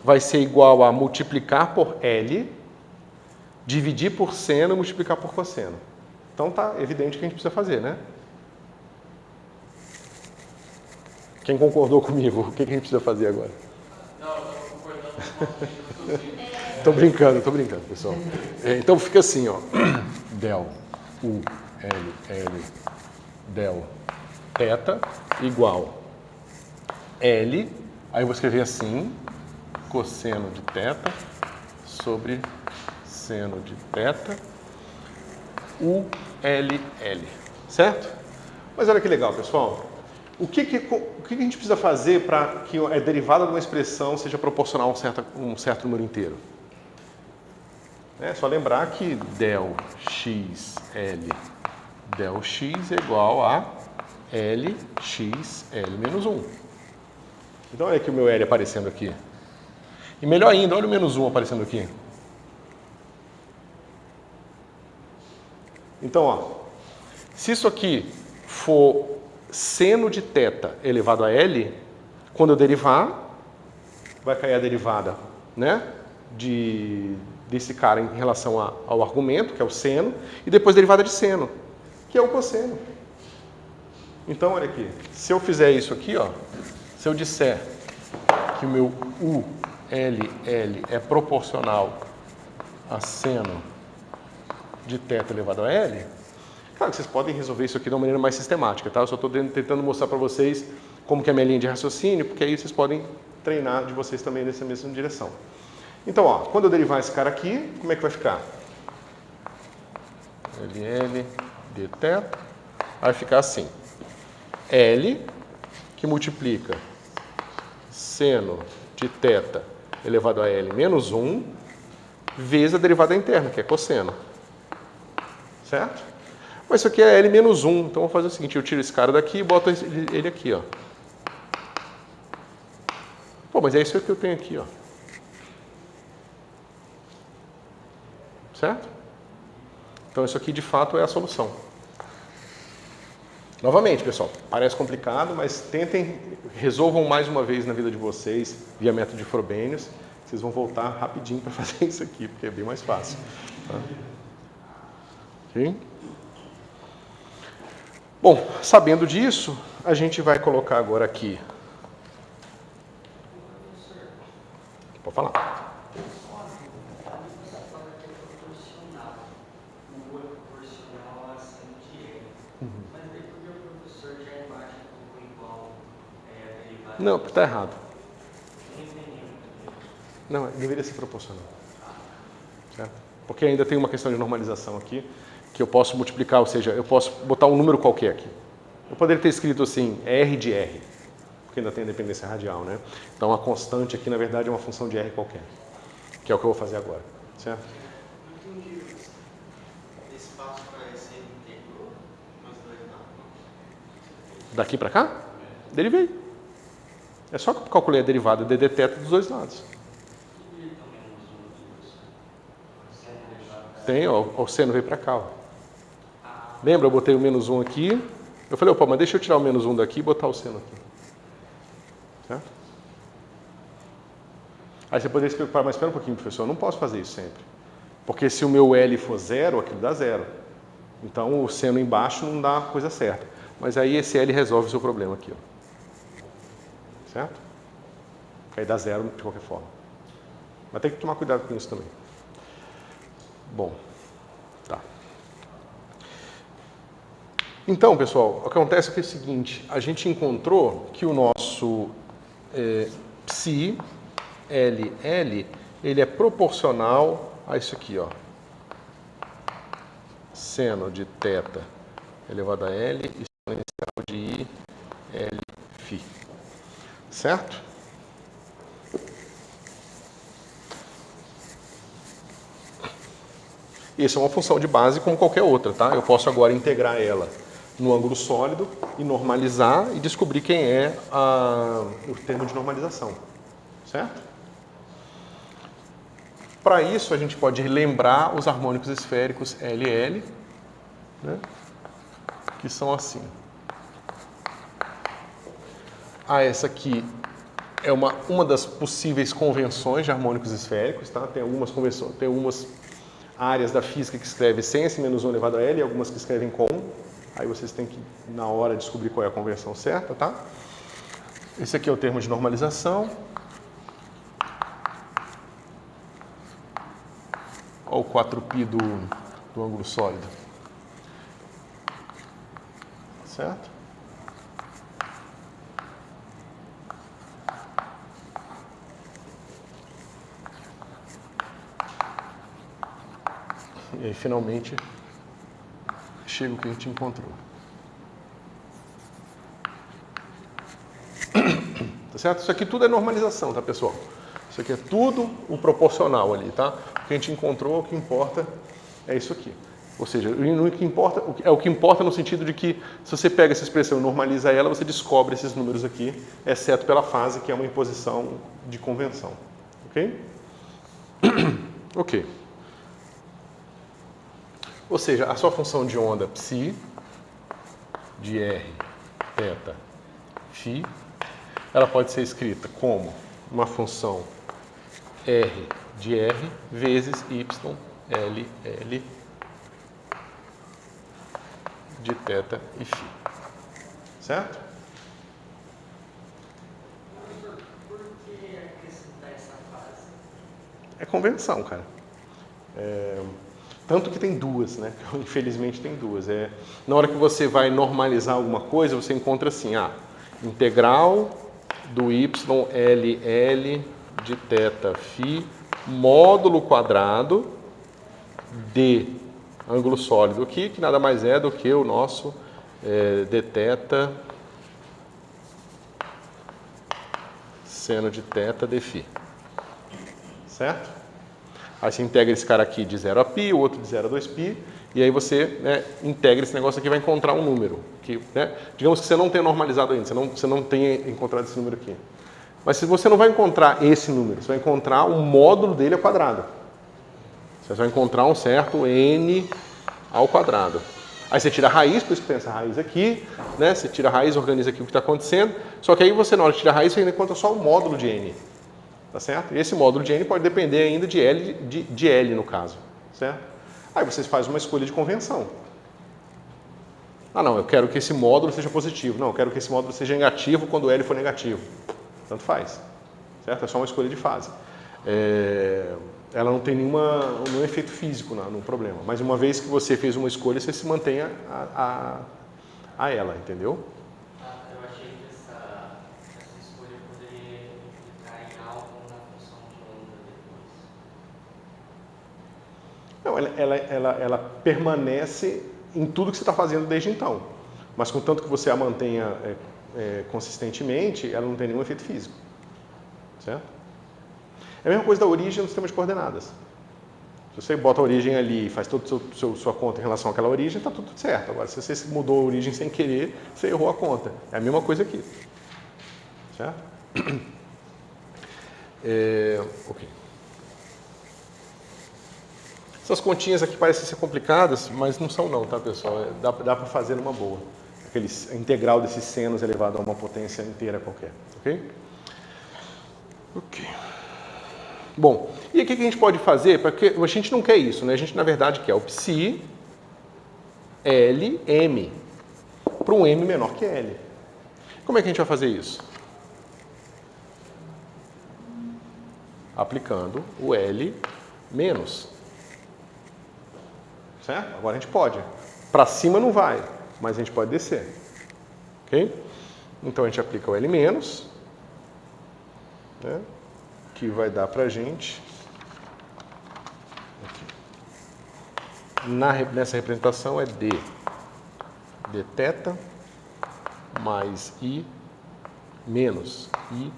vai ser igual a multiplicar por L, dividir por seno e multiplicar por cosseno. Então tá evidente que a gente precisa fazer, né? Quem concordou comigo? O que a gente precisa fazer agora?
Não, eu estou concordando.
Tô brincando, pessoal. Então fica assim, ó. Del U L L del θ igual L, aí eu vou escrever assim, cosseno de θ sobre seno de θ, U L L, certo? Mas olha que legal, pessoal. O que a gente precisa fazer para que a derivada de uma expressão seja proporcional a um certo número inteiro? É só lembrar que del xl del x é igual a LXL menos 1. Então olha aqui o meu L aparecendo aqui. E melhor ainda, olha o menos 1 aparecendo aqui. Então, ó, se isso aqui for seno de θ elevado a L, quando eu derivar, vai cair a derivada, né, desse cara em relação ao argumento, que é o seno, e depois derivada de seno, que é o cosseno. Então, olha aqui, se eu fizer isso aqui, ó, se eu disser que o meu ULL é proporcional a seno de θ elevado a L, claro que vocês podem resolver isso aqui de uma maneira mais sistemática, tá? Eu só estou tentando mostrar para vocês como que é a minha linha de raciocínio, porque aí vocês podem treinar de vocês também nessa mesma direção. Então, ó, quando eu derivar esse cara aqui, como é que vai ficar? LL dθ vai ficar assim. L, que multiplica seno de θ elevado a L menos 1, vezes a derivada interna, que é cosseno. Certo? Mas isso aqui é L menos 1, então eu vou fazer o seguinte, eu tiro esse cara daqui e boto ele aqui, ó. Pô, mas é isso que eu tenho aqui, ó. Certo? Então isso aqui de fato é a solução. Novamente, pessoal, parece complicado, mas tentem, resolvam mais uma vez na vida de vocês via método de Frobenius. Vocês vão voltar rapidinho para fazer isso aqui, porque é bem mais fácil. Tá? Ok? Bom, sabendo disso, a gente vai colocar agora aqui. Pode falar. Não, está errado. Não, deveria ser proporcional. Certo? Porque ainda tem uma questão de normalização aqui, que eu posso multiplicar, ou seja, eu posso botar um número qualquer aqui. Eu poderia ter escrito assim, R de R, porque ainda tem a dependência radial, né? Então a constante aqui, na verdade, é uma função de R qualquer, que é o que eu vou fazer agora. Certo?
Não entendi. Esse passo vai ser integrou, mas não.
Daqui para cá? Derivei. É só calcular a derivada de dθ dos dois lados. Tem, ó, o seno veio para cá. Ó. Lembra, eu botei o menos 1 aqui. Eu falei, opa, mas deixa eu tirar o menos 1 daqui e botar o seno aqui. Certo? Aí você poderia se preocupar, mas espera um pouquinho, professor, eu não posso fazer isso sempre. Porque se o meu L for 0, aquilo dá 0. Então o seno embaixo não dá a coisa certa. Mas aí esse L resolve o seu problema aqui. Ó. Certo? Aí dá 0 de qualquer forma. Mas tem que tomar cuidado com isso também. Bom, tá. Então, pessoal, o que acontece é o seguinte, a gente encontrou que o nosso psi, LL, ele é proporcional a isso aqui, ó. Seno de θ elevado a L exponencial de I, L, φ. Certo? Essa é uma função de base como qualquer outra, tá? Eu posso agora integrar ela no ângulo sólido e normalizar e descobrir quem é o termo de normalização, certo? Para isso, a gente pode lembrar os harmônicos esféricos LL, né? Que são assim. Essa aqui é uma das possíveis convenções de harmônicos esféricos, tá? Tem algumas convenções, tem algumas áreas da física que escrevem sem esse menos 1 elevado a L e algumas que escrevem com. Aí vocês têm que, na hora, descobrir qual é a convenção certa, tá? Esse aqui é o termo de normalização. Olha o 4π do ângulo sólido. Certo? E aí, finalmente, chega o que a gente encontrou. Tá certo? Isso aqui tudo é normalização, tá, pessoal? Isso aqui é tudo o proporcional ali, tá? O que a gente encontrou, o que importa é isso aqui. Ou seja, o que importa no sentido de que se você pega essa expressão e normaliza ela, você descobre esses números aqui, exceto pela fase, que é uma imposição de convenção. Ok? Ok. Ou seja, a sua função de onda psi, de R, θ, φ, ela pode ser escrita como uma função R de R vezes Y, L, L, de θ e φ. Certo?
Por que acrescentar essa fase?
É convenção, cara. Tanto que tem duas, né? Infelizmente tem duas. Na hora que você vai normalizar alguma coisa, você encontra assim, integral do y LL de θ φ módulo quadrado de ângulo sólido aqui, que nada mais é do que o nosso dθ seno de θ d φ. Certo? Aí você integra esse cara aqui de 0 a π, o outro de 0 a 2π, e aí você integra esse negócio aqui e vai encontrar um número. Que, digamos que você não tenha normalizado ainda, você não tenha encontrado esse número aqui. Mas se você não vai encontrar esse número, você vai encontrar o módulo dele ao quadrado. Você vai encontrar um certo n ao quadrado. Aí você tira a raiz, por isso que tem essa raiz aqui, né? Você tira a raiz, organiza aqui o que está acontecendo, só que aí você, na hora de tirar a raiz, você ainda encontra só o módulo de n. Tá certo? E esse módulo de n pode depender ainda de L no caso. Certo? Aí vocês fazem uma escolha de convenção. Não, eu quero que esse módulo seja positivo. Não, eu quero que esse módulo seja negativo quando L for negativo. Tanto faz. Certo? É só uma escolha de fase. Ela não tem nenhum efeito físico no problema. Mas uma vez que você fez uma escolha, você se mantém a ela, entendeu?
Eu achei que essa escolha poderia implicar em algo na função de onda depois.
Não, ela permanece em tudo que você está fazendo desde então. Mas contanto que você a mantenha consistentemente, ela não tem nenhum efeito físico. Certo? É a mesma coisa da origem no sistema de coordenadas. Se você bota a origem ali e faz toda a sua conta em relação àquela origem, está tudo certo. Agora, se você mudou a origem sem querer, você errou a conta. É a mesma coisa aqui. Certo? Ok. Essas continhas aqui parecem ser complicadas, mas não são não, tá, pessoal? Dá para fazer numa boa. A integral desses senos elevado a uma potência inteira qualquer. Ok? Ok. Bom, e o que a gente pode fazer? Porque a gente não quer isso, né? A gente, na verdade, quer o psi L, M, para um M menor que L. Como é que a gente vai fazer isso? Aplicando o L menos. Certo? Agora a gente pode. Para cima não vai, mas a gente pode descer. Ok? Então a gente aplica o L menos, né? Que vai dar para a gente, nessa representação é d θ mais I menos I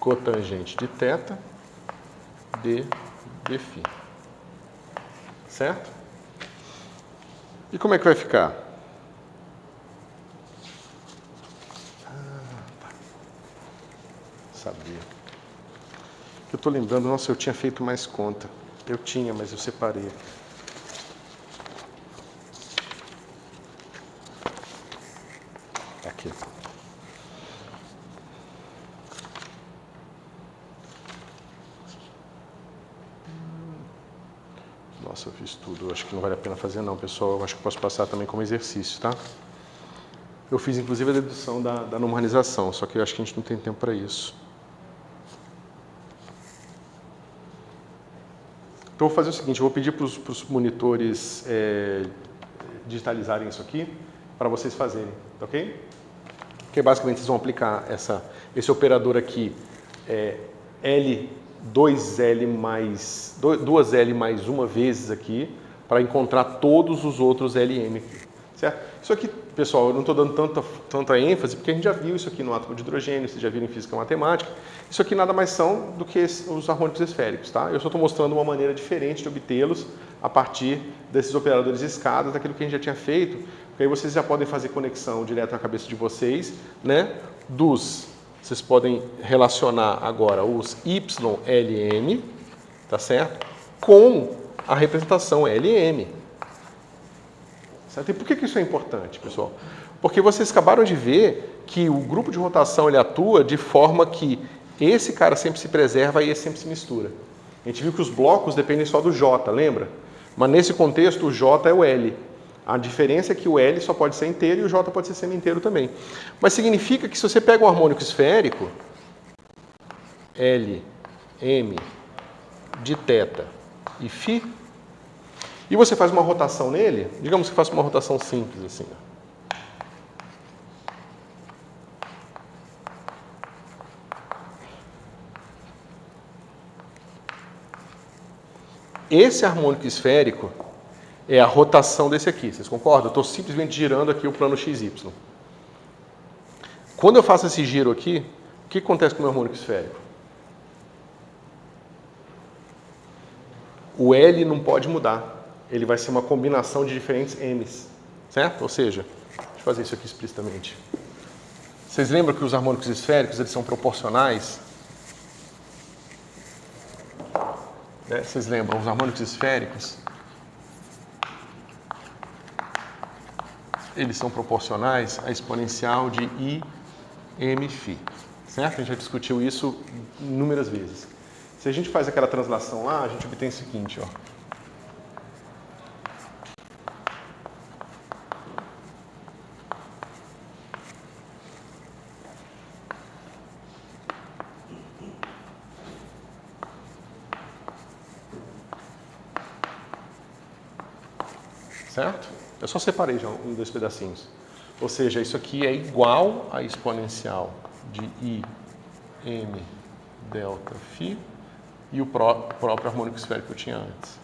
cotangente de θ d φ. Certo? E como é que vai ficar? Sabia. Eu estou lembrando, nossa, eu tinha feito mais conta. Eu tinha, mas eu separei. Aqui. Nossa, eu fiz tudo. Eu acho que não vale a pena fazer não, pessoal. Eu acho que posso passar também como exercício, tá? Eu fiz, inclusive, a dedução da normalização, só que eu acho que a gente não tem tempo para isso. Então, eu vou fazer o seguinte, eu vou pedir para os monitores digitalizarem isso aqui, para vocês fazerem, tá ok? Porque basicamente vocês vão aplicar esse operador aqui, L2L mais, 2L mais uma vezes aqui, para encontrar todos os outros LM aqui, certo? Isso aqui pessoal, eu não estou dando tanta ênfase, porque a gente já viu isso aqui no átomo de hidrogênio, vocês já viram em física matemática. Isso aqui nada mais são do que os harmônicos esféricos, tá? Eu só estou mostrando uma maneira diferente de obtê-los a partir desses operadores de escadas, daquilo que a gente já tinha feito, porque aí vocês já podem fazer conexão direto na cabeça de vocês, né? Vocês podem relacionar agora os YLM, tá certo? Com a representação LM. Certo? E por que isso é importante, pessoal? Porque vocês acabaram de ver que o grupo de rotação ele atua de forma que esse cara sempre se preserva e esse sempre se mistura. A gente viu que os blocos dependem só do J, lembra? Mas nesse contexto o J é o L. A diferença é que o L só pode ser inteiro e o J pode ser semi-inteiro também. Mas significa que se você pega um harmônico esférico, L, M, de θ e φ, e você faz uma rotação nele, digamos que faça uma rotação simples assim. Esse harmônico esférico é a rotação desse aqui, vocês concordam? Eu estou simplesmente girando aqui o plano XY. Quando eu faço esse giro aqui, o que acontece com o meu harmônico esférico? O L não pode mudar. Ele vai ser uma combinação de diferentes M's, certo? Ou seja, deixa eu fazer isso aqui explicitamente. Vocês lembram que os harmônicos esféricos eles são proporcionais? Né? Vocês lembram, os harmônicos esféricos eles são proporcionais à exponencial de IMφ, certo? A gente já discutiu isso inúmeras vezes. Se a gente faz aquela translação lá, a gente obtém o seguinte, ó. Certo? Eu só separei já em dois pedacinhos. Ou seja, isso aqui é igual à exponencial de IM delta φ e o próprio harmônico esférico que eu tinha antes.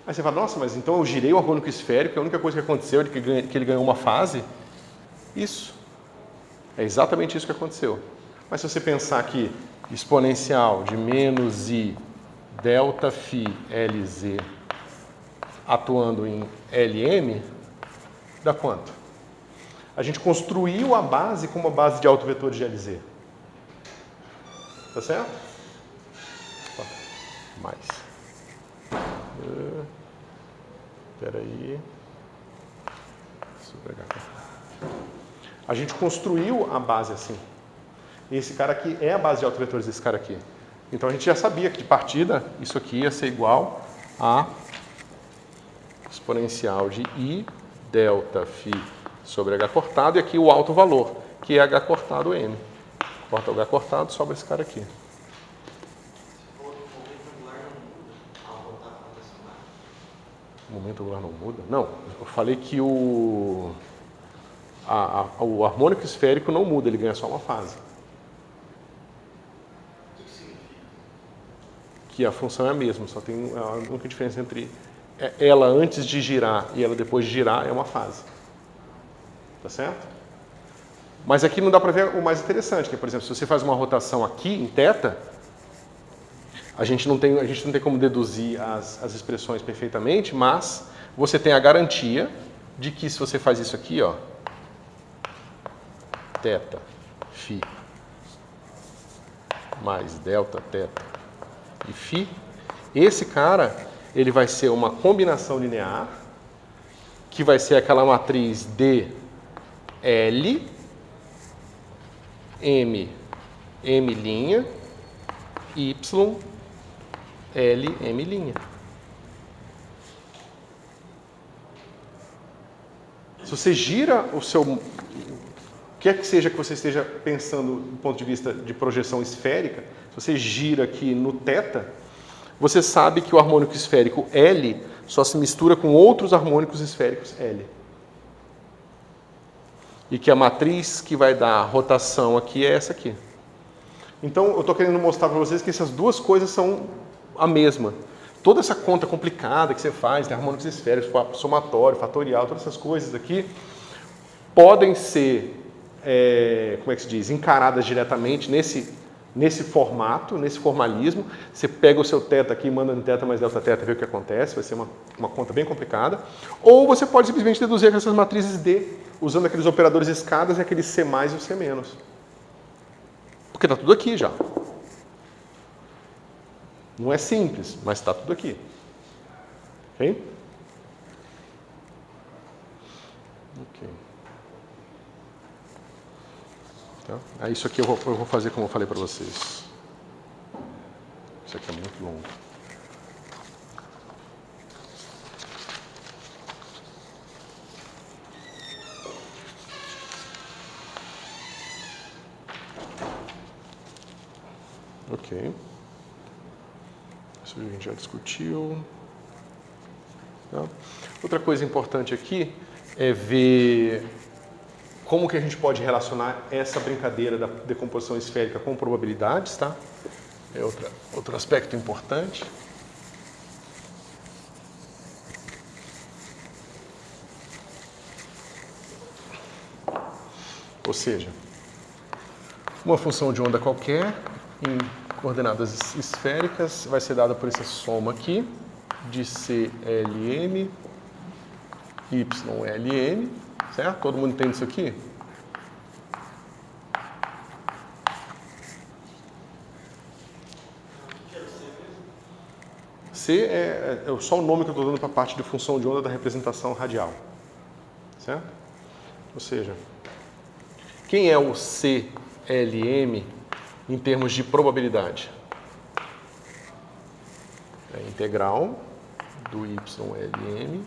Aí você fala, nossa, mas então eu girei o harmônico esférico, a única coisa que aconteceu é que ele ganhou uma fase? Isso. É exatamente isso que aconteceu. Mas se você pensar que exponencial de menos I delta φ LZ atuando em LM, dá quanto? A gente construiu a base como uma base de autovetores de LZ. Tá certo? Mais. Espera aí. A gente construiu a base assim. Esse cara aqui é a base de autovetores desse cara aqui. Então a gente já sabia que de partida isso aqui ia ser igual a exponencial de I delta φ sobre H cortado e aqui o alto valor, que é H cortado M. Corta o H cortado, sobra esse cara aqui. O momento angular não muda? Não, eu falei que o harmônico esférico não muda, ele ganha só uma fase. Que a função é a mesma, só tem a única diferença entre ela antes de girar e ela depois de girar é uma fase. Tá certo? Mas aqui não dá para ver o mais interessante, que por exemplo, se você faz uma rotação aqui em θ, a gente não tem como deduzir as expressões perfeitamente, mas você tem a garantia de que se você faz isso aqui, ó, θ, φ mais delta θ e φ, esse cara ele vai ser uma combinação linear que vai ser aquela matriz D L M M', Y L M'. Se você gira o seu... O que é que seja que você esteja pensando do ponto de vista de projeção esférica, se você gira aqui no θ, você sabe que o harmônico esférico L só se mistura com outros harmônicos esféricos L. E que a matriz que vai dar a rotação aqui é essa aqui. Então, eu estou querendo mostrar para vocês que essas duas coisas são a mesma. toda essa conta complicada que você faz, né, harmônicos esféricos, somatório, fatorial, todas essas coisas aqui, podem ser, como é que se diz, encaradas diretamente nesse formato, nesse formalismo. Você pega o seu θ aqui, manda no θ mais delta θ, vê o que acontece, vai ser uma conta bem complicada. Ou você pode simplesmente deduzir essas matrizes D, usando aqueles operadores escadas e aqueles C+, e o C-. Porque está tudo aqui já. Não é simples, mas está tudo aqui. Ok? Ok. Tá? Isso aqui eu vou fazer como eu falei para vocês. Isso aqui é muito longo. Ok. Isso a gente já discutiu. Tá? Outra coisa importante aqui é ver como que a gente pode relacionar essa brincadeira da decomposição esférica com probabilidades, tá? É outro aspecto importante. Ou seja, uma função de onda qualquer em coordenadas esféricas vai ser dada por essa soma aqui de CLM, YLM, certo? Todo mundo entende isso aqui? C é só o nome que eu estou dando para a parte de função de onda da representação radial, certo? Ou seja, quem é o CLM em termos de probabilidade? É a integral do YLM.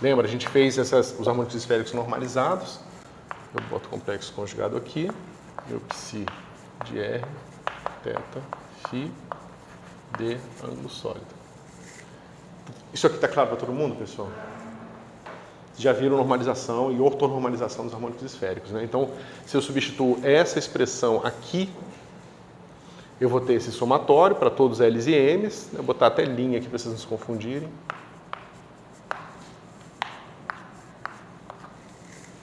Lembra, a gente fez os harmônicos esféricos normalizados. Eu boto o complexo conjugado aqui. Meu psi de R, θ, φ, D, ângulo sólido. Isso aqui está claro para todo mundo, pessoal? Já viram normalização e ortonormalização dos harmônicos esféricos, né? Então, se eu substituo essa expressão aqui, eu vou ter esse somatório para todos os L's e M's. Eu vou botar até linha aqui para vocês não se confundirem.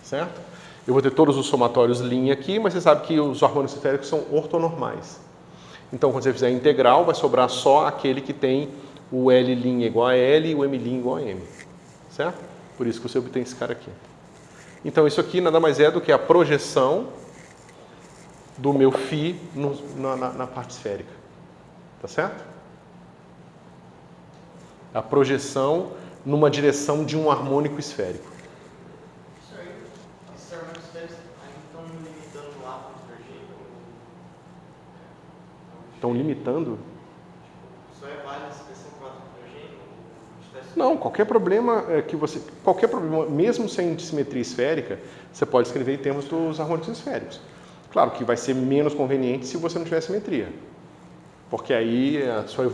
Certo? Eu vou ter todos os somatórios linha aqui, mas você sabe que os harmônicos esféricos são ortonormais. Então, quando você fizer a integral, vai sobrar só aquele que tem o L' igual a L e o M' igual a M. Certo? Por isso que você obtém esse cara aqui. Então, isso aqui nada mais é do que a projeção do meu φ na parte esférica. Tá certo? A projeção numa direção de um harmônico esférico.
Esses harmônicos esféricos ainda estão limitando o átomo de hidrogênio?
Estão limitando?
Só é válida a expressão para o átomo de hidrogênio?
Não, qualquer problema mesmo sem simetria esférica, você pode escrever em termos dos harmônicos esféricos. Claro que vai ser menos conveniente se você não tiver simetria. Porque aí a sua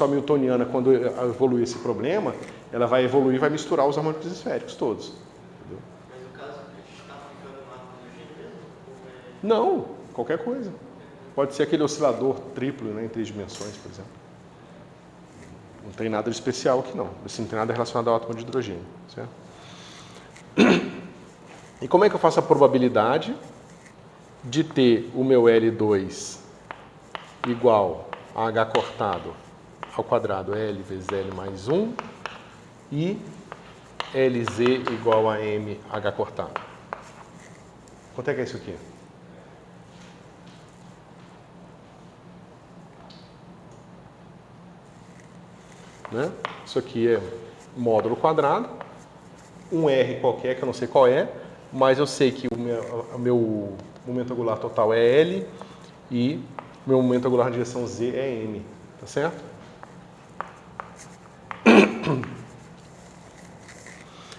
Hamiltoniana, quando evoluir esse problema, ela vai evoluir e vai misturar os harmônicos esféricos todos. Entendeu?
Mas no caso, a gente está aplicando no átomo de hidrogênio mesmo?
Não, qualquer coisa. Pode ser aquele oscilador triplo, né, em 3 dimensões, por exemplo. Não tem nada de especial aqui, não. Assim, não tem nada relacionado ao átomo de hidrogênio. Certo? E como é que eu faço a probabilidade de ter o meu L2 igual a H cortado ao quadrado L vezes L mais 1 e LZ igual a M H cortado? Quanto é que é isso aqui? Né? Isso aqui é módulo quadrado, um R qualquer, que eu não sei qual é, mas eu sei que o meu momento angular total é L e o meu momento angular na direção Z é M. Tá certo?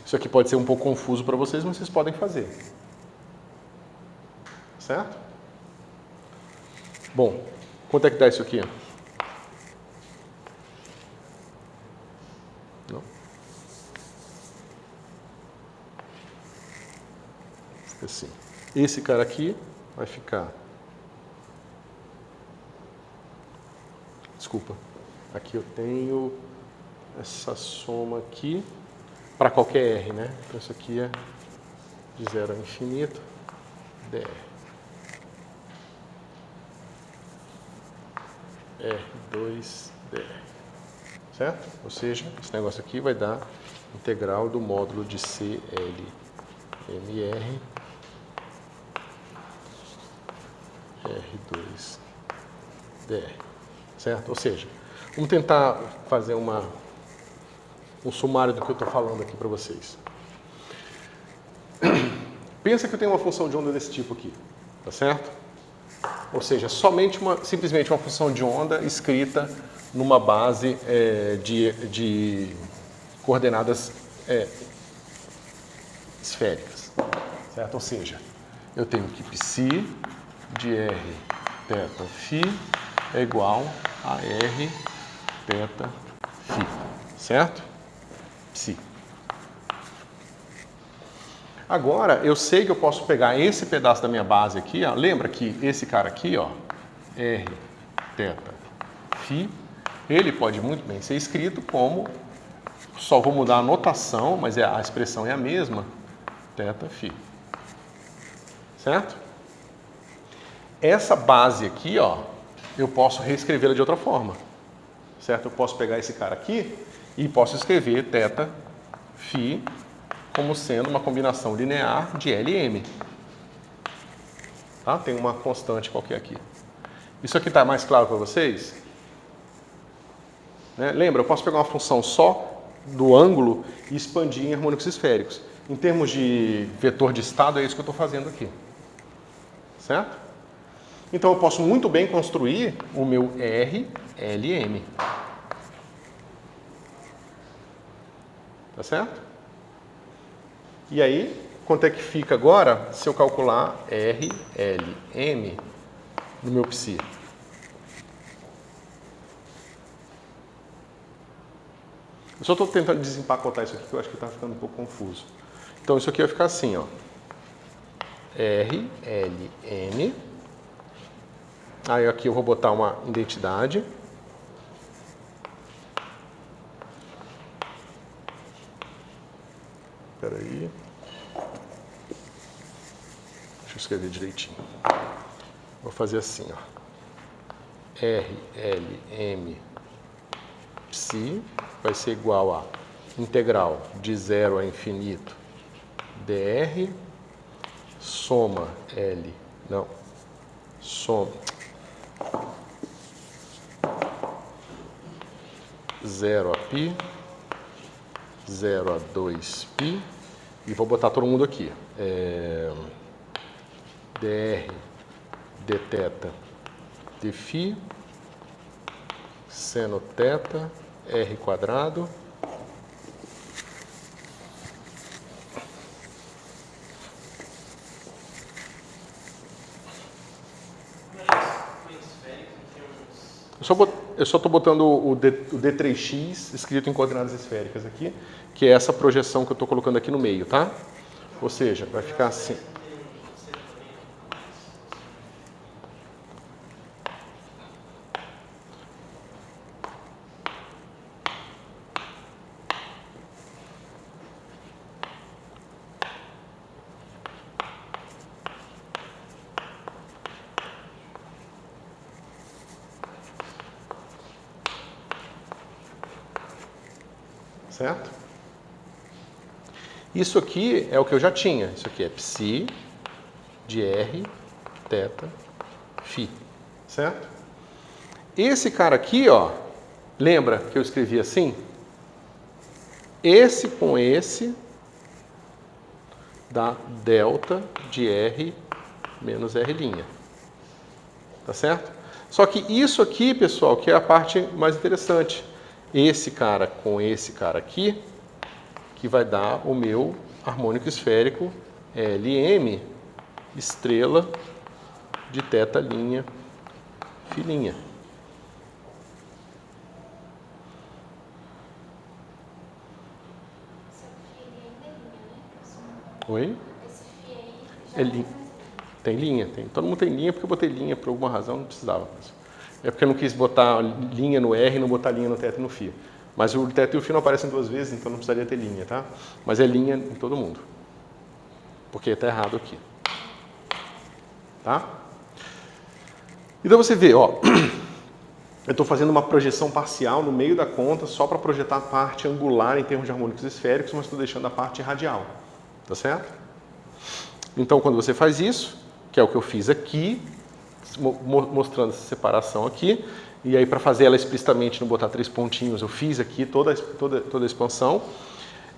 Isso aqui pode ser um pouco confuso para vocês, mas vocês podem fazer. Certo? Bom, quanto é que dá isso aqui? Não. Fica assim. Esse cara aqui vai ficar... Desculpa. Aqui eu tenho essa soma aqui para qualquer R, né? Então isso aqui é de 0 a infinito, dr. R2dr. Certo? Ou seja, esse negócio aqui vai dar integral do módulo de CLMR R2dr. Certo? Ou seja, vamos tentar fazer um sumário do que eu estou falando aqui para vocês. Pensa que eu tenho uma função de onda desse tipo aqui, tá certo? Ou seja, simplesmente uma função de onda escrita numa base de coordenadas esféricas, certo? Ou seja, eu tenho que psi de r θ φ é igual a r θ φ, certo? Psi. Agora, eu sei que eu posso pegar esse pedaço da minha base aqui, ó, lembra que esse cara aqui, ó, r θ φ, ele pode muito bem ser escrito como, só vou mudar a notação, mas a expressão é a mesma, θ φ. Certo? Essa base aqui, ó, eu posso reescrevê-la de outra forma. Certo? Eu posso pegar esse cara aqui e posso escrever θ φ como sendo uma combinação linear de L e M. Tá? Tem uma constante qualquer aqui. Isso aqui está mais claro para vocês? Né? Lembra, eu posso pegar uma função só do ângulo e expandir em harmônicos esféricos. Em termos de vetor de estado, é isso que eu estou fazendo aqui. Certo? Então, eu posso muito bem construir o meu R, L e M. Tá certo? E aí, quanto é que fica agora se eu calcular R, L, M no meu psi? Eu só estou tentando desempacotar isso aqui, que eu acho que está ficando um pouco confuso. Então, isso aqui vai ficar assim, ó. R, L, M. Aí aqui eu vou botar uma identidade. Espera aí. Deixa eu escrever direitinho. Vou fazer assim, ó. R, L, M, psi vai ser igual a integral de 0 a infinito dr soma L, não, soma 0 a π, 0 a 2π, e vou botar todo mundo aqui. Dr dθ dφ seno θ r quadrado eu só estou botando o D3x escrito em coordenadas esféricas aqui, que é essa projeção que eu estou colocando aqui no meio, tá? Ou seja, vai ficar assim. Certo? Isso aqui é o que eu já tinha. Isso aqui é psi de r θ φ. Certo? Esse cara aqui, ó, lembra que eu escrevi assim? Esse com esse dá delta de r menos r'. Tá certo? Só que isso aqui, pessoal, que é a parte mais interessante. Esse cara com esse cara aqui, que vai dar o meu harmônico esférico LM, estrela de θ' φ'. Oi?
Esse φ aí
É linha. Tem linha? Tem. Todo mundo tem linha, porque eu botei linha por alguma razão, não precisava. É porque eu não quis botar linha no R e não botar linha no θ e no φ. Mas o θ e o φ não aparecem duas vezes, então não precisaria ter linha, tá? Mas é linha em todo mundo. Porque está errado aqui. Tá? Então você vê, ó, eu estou fazendo uma projeção parcial no meio da conta só para projetar a parte angular em termos de harmônicos esféricos, mas estou deixando a parte radial. Tá certo? Então, quando você faz isso, que é o que eu fiz aqui, mostrando essa separação aqui, e aí para fazer ela explicitamente, não botar 3 pontinhos, eu fiz aqui toda a expansão.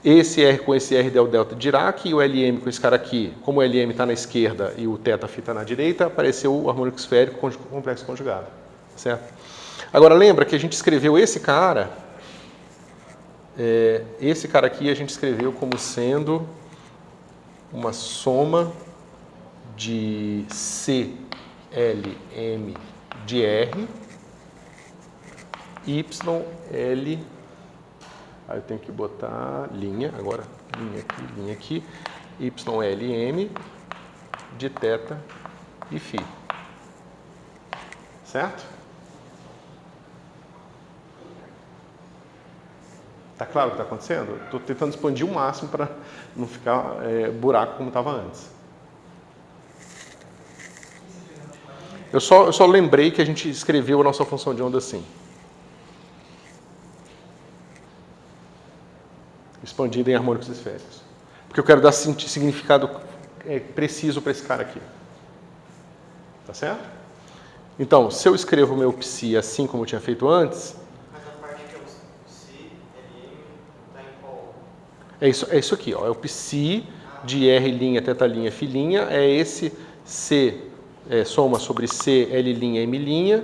Esse R com esse R deu o delta de Dirac, e o LM com esse cara aqui, como o LM está na esquerda e o θ está na direita, apareceu o harmônico esférico complexo conjugado. Certo? Agora lembra que a gente escreveu esse cara aqui a gente escreveu como sendo uma soma de C, L, M de R, Y, L, aí eu tenho que botar linha, agora linha aqui, Y, L, M de θ e φ. Certo? Tá claro o que está acontecendo? Estou tentando expandir o máximo para não ficar buraco como estava antes. Eu só lembrei que a gente escreveu a nossa função de onda assim. Expandida em harmônicos esféricos. Porque eu quero dar significado preciso para esse cara aqui. Tá certo? Então, se eu escrevo o meu psi assim como eu tinha feito antes...
Mas a parte que é o psi, LM, está em qual?
É isso aqui, ó. É o psi de R', θ', φ'. É esse C, soma sobre C, L', M',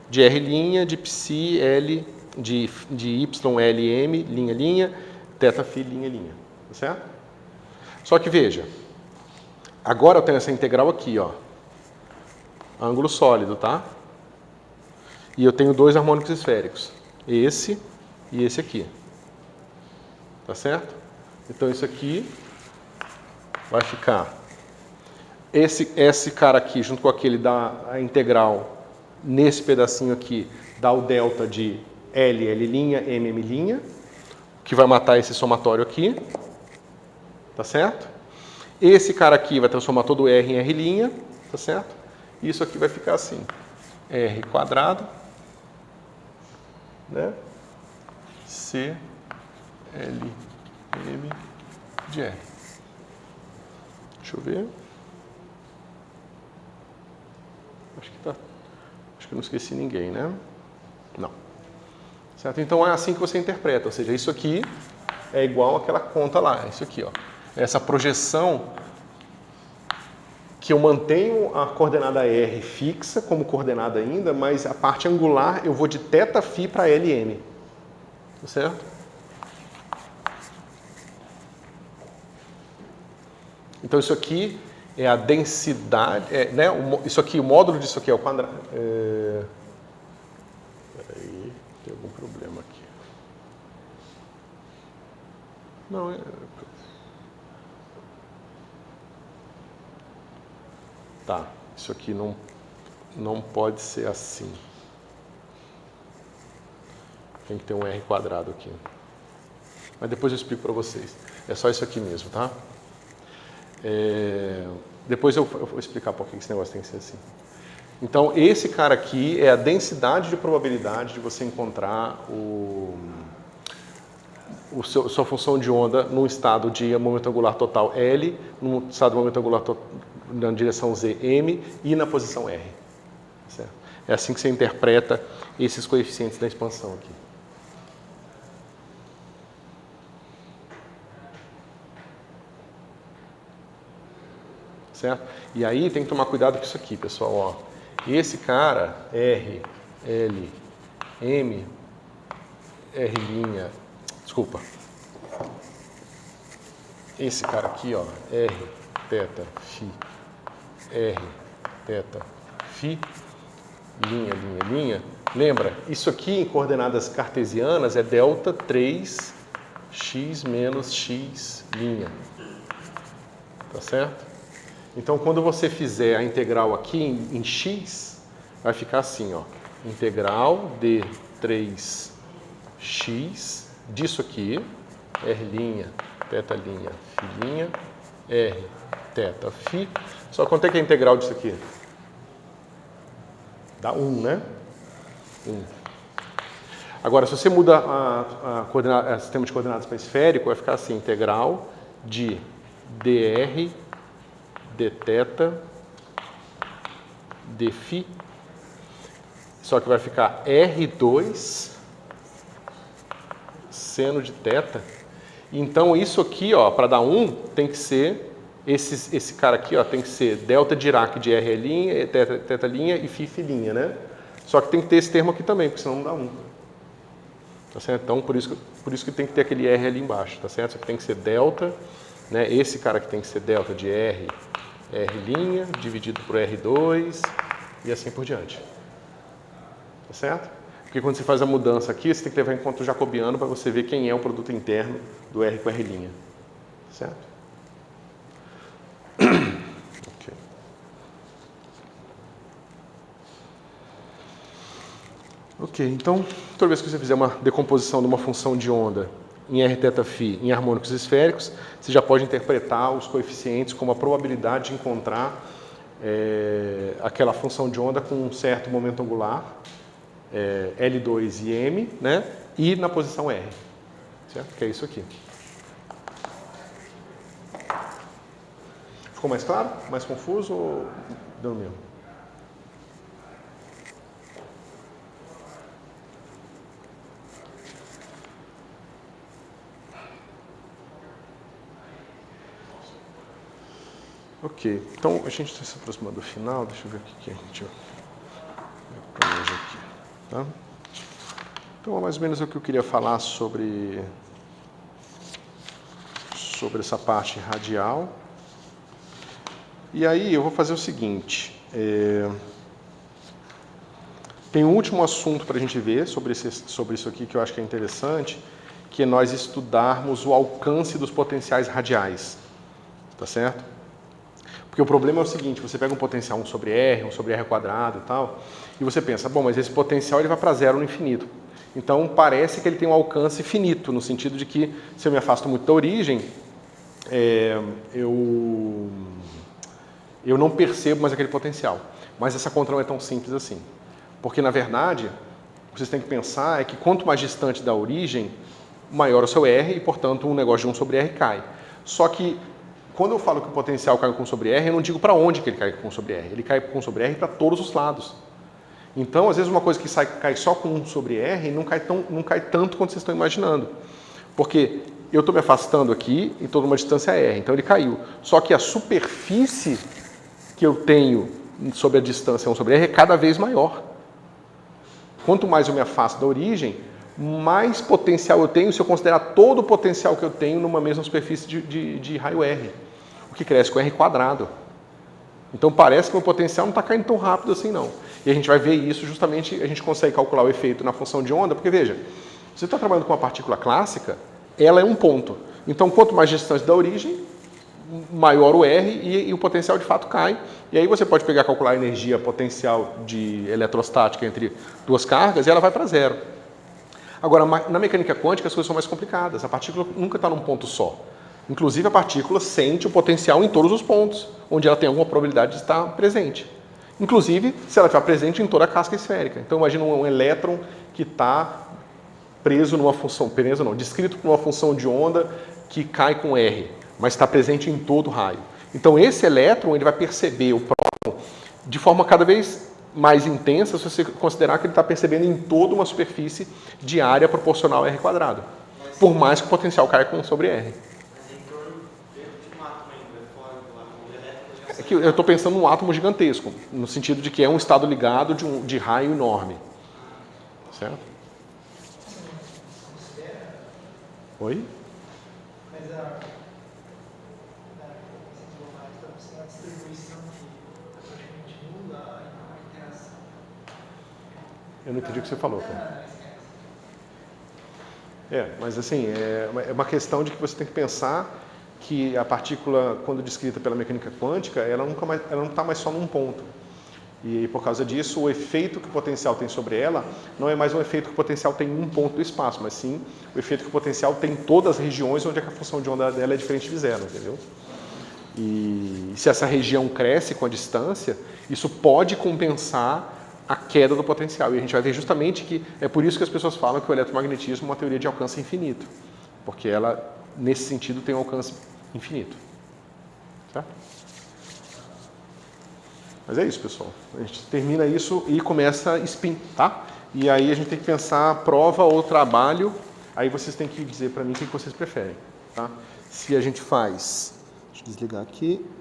de R', de psi, L, de Y, L, M, linha, θ, φ', linha. Tá certo? Só que veja, agora eu tenho essa integral aqui, ó. Ângulo sólido, tá? E eu tenho dois harmônicos esféricos. Esse e esse aqui. Tá certo? Então isso aqui vai ficar... Esse cara aqui, junto com aquele, dá a integral nesse pedacinho aqui, dá o delta de L, L', M, M', que vai matar esse somatório aqui. Tá certo? Esse cara aqui vai transformar todo o R em R', tá certo? Isso aqui vai ficar assim, R quadrado, né? C, L, M de R. Deixa eu ver. Acho que eu não esqueci ninguém, né? Não. Certo? Então é assim que você interpreta, ou seja, isso aqui é igual àquela conta lá, isso aqui, ó. Essa projeção que eu mantenho a coordenada R fixa como coordenada ainda, mas a parte angular eu vou de θ, φ para LM. Tá certo? Então isso aqui é a densidade, né? Isso aqui, o módulo disso aqui é o quadrado. Peraí, tem algum problema aqui. Não, tá, isso aqui não pode ser assim. Tem que ter um R quadrado aqui. Mas depois eu explico para vocês. É só isso aqui mesmo, tá? Depois eu vou explicar por que esse negócio tem que ser assim. Então, esse cara aqui é a densidade de probabilidade de você encontrar sua função de onda num estado de momento angular total L, num estado de momento angular na direção Z, M, e na posição R. Certo? É assim que você interpreta esses coeficientes da expansão aqui. Certo? E aí tem que tomar cuidado com isso aqui, pessoal. Ó. Esse cara, R, L, M, R', desculpa. Esse cara aqui, ó, R, θ, φ, R, θ, φ, linha. Lembra, isso aqui em coordenadas cartesianas é delta 3 x menos x linha. Tá certo? Então, quando você fizer a integral aqui em x, vai ficar assim, ó. integral de 3x disso aqui, r', θ', φ', r, θ, φ. Só quanto é que é a integral disso aqui? Dá 1, né? 1. Agora, se você muda o sistema de coordenadas para esférico, vai ficar assim, integral de dr, dθ, dφ, só que vai ficar R2 seno de θ. Então, isso aqui, ó, para dar 1, tem que ser, esse cara aqui, ó, tem que ser delta de Dirac de R', θ' e φ', né? Só que tem que ter esse termo aqui também, porque senão não dá 1. Tá certo? Então, por isso que tem que ter aquele R ali embaixo, tá certo? Só que tem que ser delta, né? Esse cara aqui tem que ser delta de R', dividido por R2 e assim por diante. Tá certo? Porque quando você faz a mudança aqui, você tem que levar em conta o jacobiano para você ver quem é o produto interno do R com R'. Tá certo? Ok. Ok, então, toda vez que você fizer uma decomposição de uma função de onda em Rθ φ em harmônicos esféricos, você já pode interpretar os coeficientes como a probabilidade de encontrar aquela função de onda com um certo momento angular, L2 e M, né? E na posição R, certo? Que é isso aqui. Ficou mais claro? Mais confuso ou deu mesmo? Ok, então a gente está se aproximando do final, deixa eu ver o que a gente planeja aqui. Tá? Então, mais ou menos é o que eu queria falar sobre essa parte radial. E aí eu vou fazer o seguinte, tem um último assunto para a gente ver sobre isso aqui que eu acho que é interessante, que é nós estudarmos o alcance dos potenciais radiais, tá certo? Porque o problema é o seguinte, você pega um potencial 1 sobre R quadrado e tal, e você pensa, bom, mas esse potencial ele vai para zero no infinito. Então parece que ele tem um alcance finito, no sentido de que se eu me afasto muito da origem, eu não percebo mais aquele potencial. Mas essa conta não é tão simples assim. Porque, na verdade, o que vocês têm que pensar é que quanto mais distante da origem, maior o seu R e, portanto, um negócio de 1 sobre R cai. Só que, quando eu falo que o potencial cai com 1 sobre R, eu não digo para onde que ele cai com 1 sobre R. Ele cai com 1 sobre R para todos os lados. Então, às vezes, uma coisa que cai só com 1 sobre R não cai tanto quanto vocês estão imaginando. Porque eu estou me afastando aqui e estou numa distância R, então ele caiu. Só que a superfície que eu tenho sobre a distância 1 sobre R é cada vez maior. Quanto mais eu me afasto da origem, mais potencial eu tenho se eu considerar todo o potencial que eu tenho numa mesma superfície de raio R, o que cresce com R quadrado. Então parece que o meu potencial não está caindo tão rápido assim não. E a gente vai ver isso justamente, a gente consegue calcular o efeito na função de onda, porque veja, você está trabalhando com uma partícula clássica, ela é um ponto. Então quanto mais distante da origem, maior o R e o potencial de fato cai. E aí você pode pegar e calcular a energia potencial de eletrostática entre duas cargas e ela vai para zero. Agora, na mecânica quântica as coisas são mais complicadas. A partícula nunca está num ponto só. Inclusive a partícula sente o potencial em todos os pontos, onde ela tem alguma probabilidade de estar presente. Inclusive se ela estiver presente em toda a casca esférica. Então imagina um elétron que está descrito por uma função de onda que cai com R, mas está presente em todo o raio. Então esse elétron ele vai perceber o próton de forma cada vez mais intensa se você considerar que ele está percebendo em toda uma superfície de área proporcional a R quadrado, por mais que o potencial caia com sobre R.
Mas em torno de um átomo ainda, fora do átomo, o elétron...
É que eu estou pensando num átomo gigantesco, no sentido de que é um estado ligado de raio enorme. Certo? Oi?
Mas a distribuição que praticamente nula a interação.
Eu não entendi o que você falou, cara. Mas assim, é uma questão de que você tem que pensar que a partícula, quando descrita pela mecânica quântica, ela não está mais só num ponto. E por causa disso, o efeito que o potencial tem sobre ela não é mais um efeito que o potencial tem em um ponto do espaço, mas sim o efeito que o potencial tem em todas as regiões onde a função de onda dela é diferente de zero, entendeu? E se essa região cresce com a distância, isso pode compensar a queda do potencial. E a gente vai ver justamente que é por isso que as pessoas falam que o eletromagnetismo é uma teoria de alcance infinito, porque ela, nesse sentido, tem um alcance infinito. Certo? Mas é isso, pessoal. A gente termina isso e começa spin, tá? E aí a gente tem que pensar prova ou trabalho. Aí vocês têm que dizer para mim o que vocês preferem, tá? Se a gente faz... Deixa eu desligar aqui.